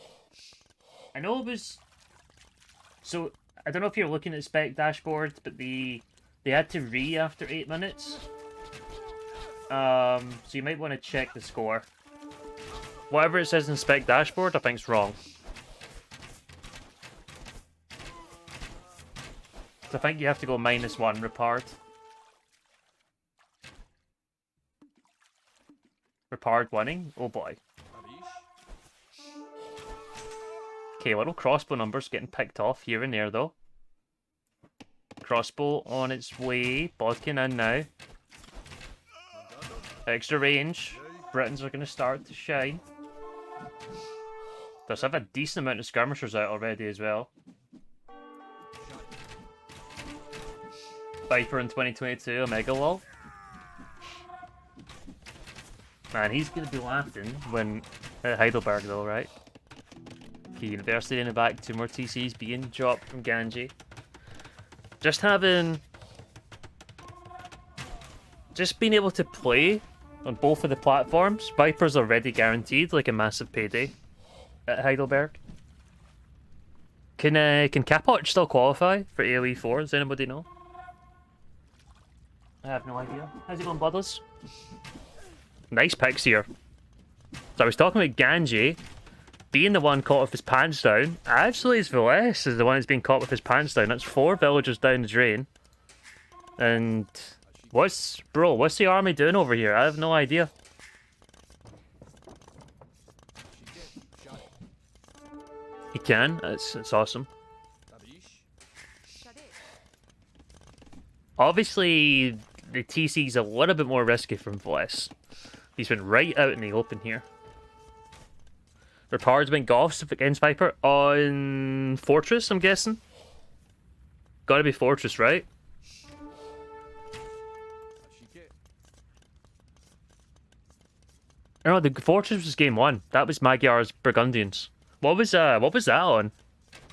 I know it was... So, I don't know if you're looking at spec dashboard, but they had to after 8 minutes. So you might want to check the score. Whatever it says in spec dashboard, I think it's wrong. So I think you have to go -1 repart. Repart winning? Oh boy. Okay, little crossbow numbers getting picked off here and there though. Crossbow on its way. Bodkin in now. Extra range. Britons are going to start to shine. Does have a decent amount of skirmishers out already as well. Viper in 2022, Omega Wall. Man, he's going to be laughing when at Heidelberg though, right? Okay, University in the back, 2 more TCs being dropped from Ganji. Just being able to play on both of the platforms. Viper's already guaranteed, like a massive payday at Heidelberg. Can Capoch still qualify for AoE 4? Does anybody know? I have no idea. How's it going, Bloodless? Nice picks here. So I was talking about Ganji being the one caught with his pants down. Actually, it's Villese is the one that's being caught with his pants down. That's 4 villagers down the drain. And what's the army doing over here? I have no idea. He can. It's awesome. Obviously, the TC's a little bit more risky from Villese. He's been right out in the open here. Their powers went Goths against Viper on Fortress, I'm guessing. Gotta be Fortress, right? No, the Fortress was game 1. That was Magyar's Burgundians. What was that on?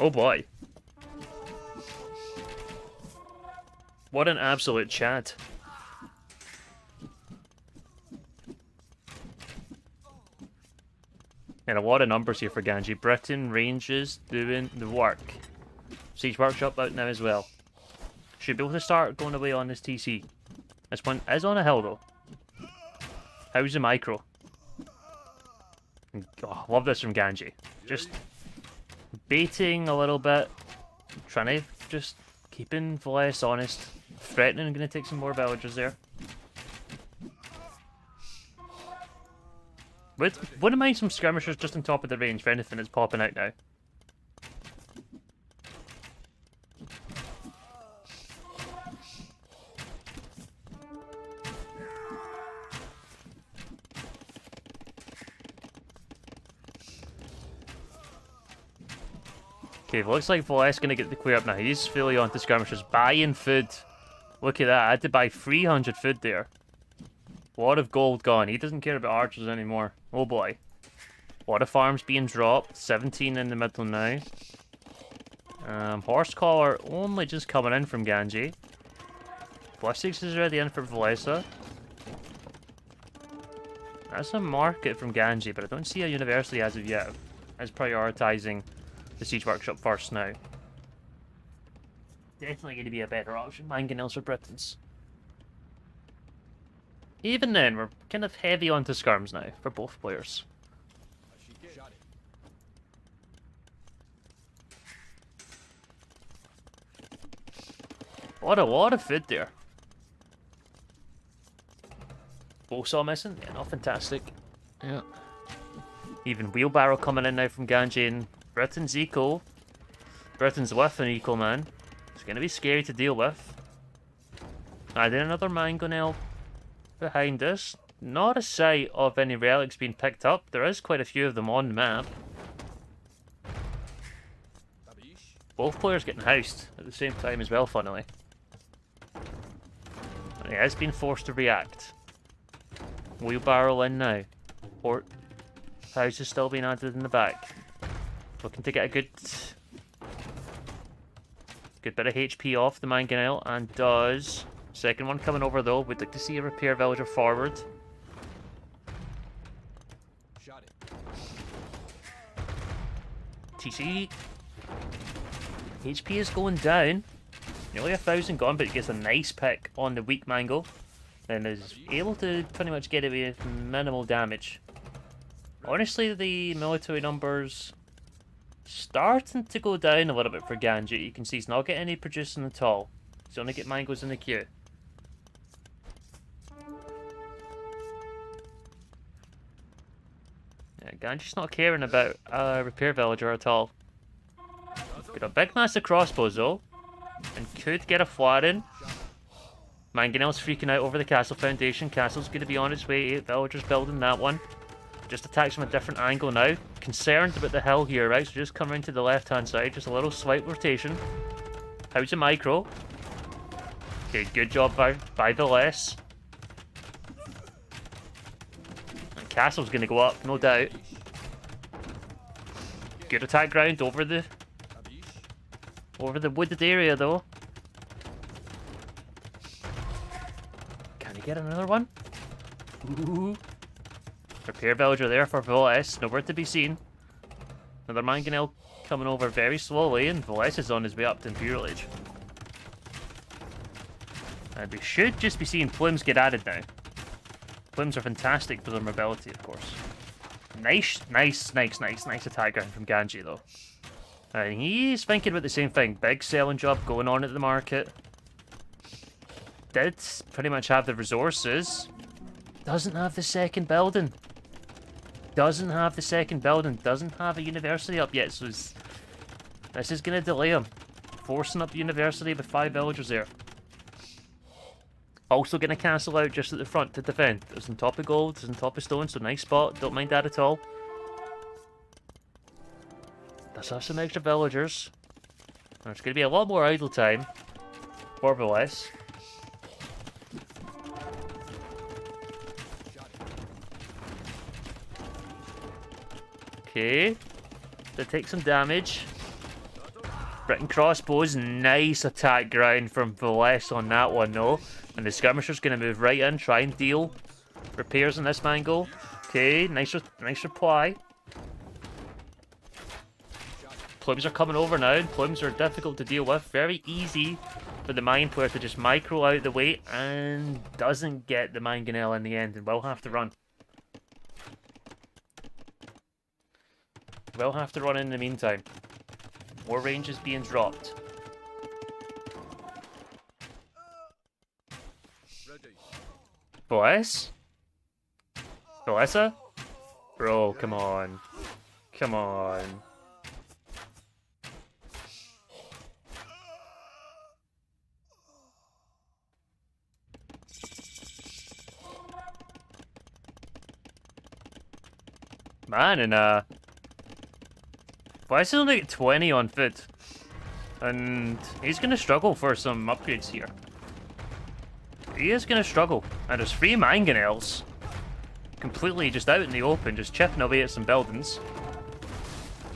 Oh boy. What an absolute chat. And a lot of numbers here for Ganji. Britain, Rangers, doing the work. Siege Workshop out now as well. Should be able to start going away on this TC. This one is on a hill though. How's the micro? Oh, love this from Ganji. Just baiting a little bit. Trying to just keeping Villese honest. Threatening, going to take some more villagers there. Wouldn't mind some skirmishers just on top of the range for anything that's popping out now. Okay, looks like Villese going to get the clear up now. He's fully onto skirmishers. Buying food. Look at that. I had to buy 300 food there. A lot of gold gone. He doesn't care about archers anymore. Oh boy. A lot of farms being dropped. 17 in the middle now. Horse collar only just coming in from Ganji. Ballistics is already in for Villese. That's a market from Ganji, but I don't see a university as of yet. As prioritizing the Siege Workshop first now. Definitely going to be a better option. Mangonels for Britons. Even then, we're kind of heavy onto skirms now for both players. What a lot of food there. Bowsaw missing? Yeah, not fantastic. Yeah. Even wheelbarrow coming in now from Ganji and Britain's eco. Britain's with an eco man. It's going to be scary to deal with. Adding another mangonel behind us. Not a sight of any relics being picked up. There is quite a few of them on the map. Both players getting housed at the same time as well, funnily. And he has been forced to react. Wheelbarrow in now. Port house is still being added in the back. Looking to get a good bit of HP off the mangonel, and does. Second one coming over though. We'd like to see a repair villager forward. Shot it. TC. HP is going down. Nearly 1,000 gone, but he gets a nice pick on the weak mango. And is able to pretty much get away with minimal damage. Honestly, the military numbers starting to go down a little bit for Ganji. You can see he's not getting any producing at all. He's only get mangoes in the queue. Yeah, Ganji's not caring about a repair villager at all. Got a big massive crossbows though. And could get a flat in. Mangonel's freaking out over the castle foundation. Castle's going to be on its way. 8 villagers building that one. Just attacks from a different angle now. Concerned about the hill here, right? So just come around to the left hand side. Just a little slight rotation. How's the micro? Okay, good job by Villese. And Castle's going to go up, no doubt. Good attack ground over the wooded area though. Can he get another one? Ooh. Repair villager there for Villese, nowhere to be seen. Another mangonel coming over very slowly, and Villese is on his way up to Imperial Age. And we should just be seeing plumes get added now. Plumes are fantastic for their mobility, of course. Nice attack ground from Ganji though. And he's thinking about the same thing. Big selling job going on at the market. Did pretty much have the resources. Doesn't have the second building. Doesn't have a university up yet. So this is going to delay him. Forcing up university with 5 villagers there. Also going to cancel out just at the front to defend. It's on top of gold, it's on top of stone, so nice spot. Don't mind that at all. Let's have some extra villagers. There's going to be a lot more idle time for Villese. Okay. They take some damage. Britain crossbows, nice attack ground from Villese on that one, though. And the skirmisher's going to move right in, try and deal repairs on this mango. Okay, nice reply. Plumes are coming over now. Plumes are difficult to deal with. Very easy for the mine player to just micro out the way and doesn't get the mangonel in the end and will have to run. Will have to run in the meantime. More range is being dropped. Villese? Villese? Bro, come on. Come on. Man, and Villese is only at 20 on foot. And he's gonna struggle for some upgrades here. He is gonna struggle. And there's 3 mangonels. Completely just out in the open, just chipping away at some buildings.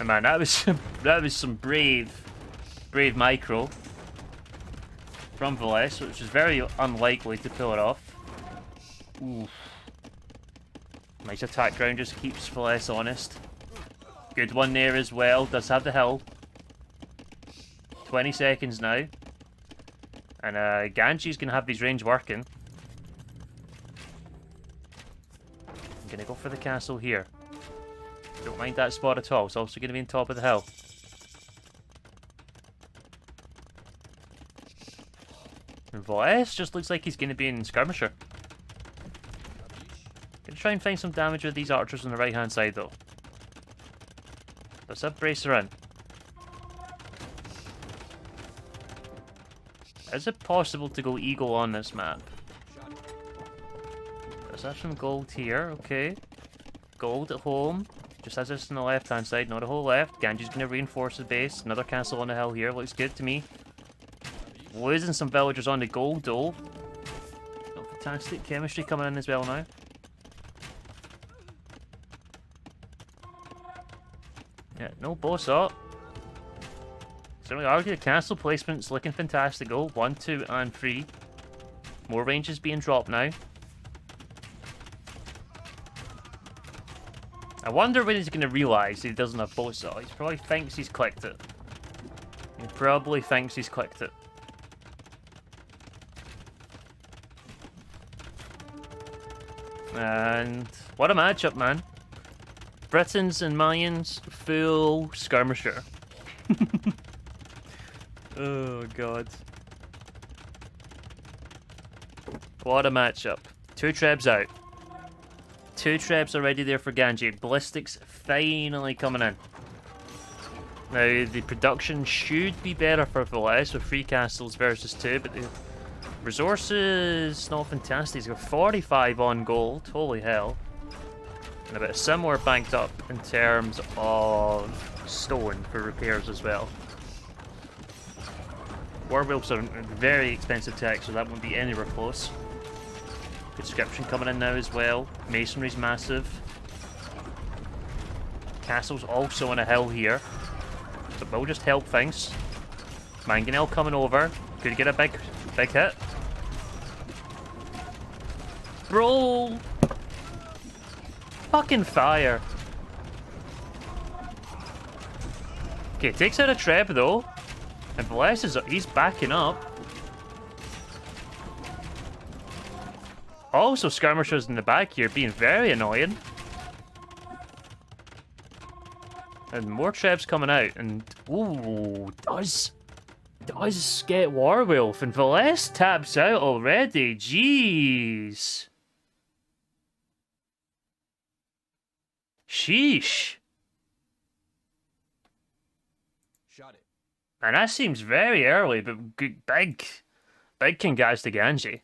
And man, that was some brave micro from Villese, which is very unlikely to pull it off. Oof. Nice attack ground, just keeps Villese honest. Good one there as well, does have the hill. 20 seconds now. And Ganji's going to have these range working. I'm going to go for the castle here. Don't mind that spot at all, it's also going to be on top of the hill. And Villese just looks like he's going to be in skirmisher. Gonna try and find some damage with these archers on the right hand side though. Let's have bracer in. Is it possible to go eagle on this map? Let's have some gold here, okay. Gold at home. Just has this on the left hand side, not a whole left. Ganji's gonna reinforce the base. Another castle on the hill here, looks good to me. Losing some villagers on the gold though. Oh, fantastic chemistry coming in as well now. Yeah, no boss up. Certainly argue the castle placement's looking fantastic though. 1, 2, and 3. More ranges being dropped now. I wonder when he's going to realise he doesn't have boss up. He probably thinks he's clicked it. He probably thinks he's clicked it. And what a matchup, man. Britons and Mayans, full skirmisher. Oh, God. What a matchup. 2 trebs out. 2 trebs already there for Ganji. Ballistics finally coming in. Now, the production should be better for Villese with 3 castles versus 2, but the resources not fantastic. He's got 45 on gold. Holy hell. And a bit similar banked up in terms of stone for repairs as well. Warwolves are very expensive tech, so that won't be anywhere close. Conscription coming in now as well. Masonry's massive. Castle's also on a hill here. So we'll just help things. Mangonel coming over. Could get a big hit. Bro! Fucking fire. Okay, takes out a treb though. And Villese he's backing up. Also, skirmishers in the back here being very annoying. And more trebs coming out. And, ooh, does get Warwolf. And Villese taps out already. Jeez. Sheesh. Shot it. And that seems very early, but big congrats to Ganji.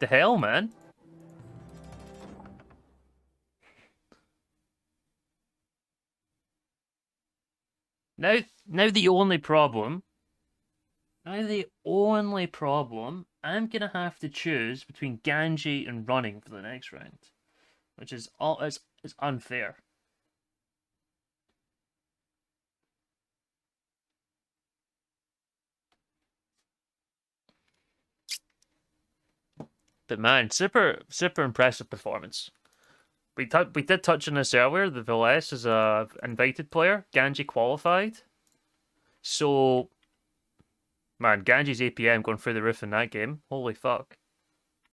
The hell, man? Now the only problem. Now the only problem. I'm gonna have to choose between Ganji and running for the next round, which is is unfair. But man, super impressive performance. We did touch on this earlier. The Villese is a invited player. Ganji qualified. So, man, Ganji's APM going through the roof in that game. Holy fuck.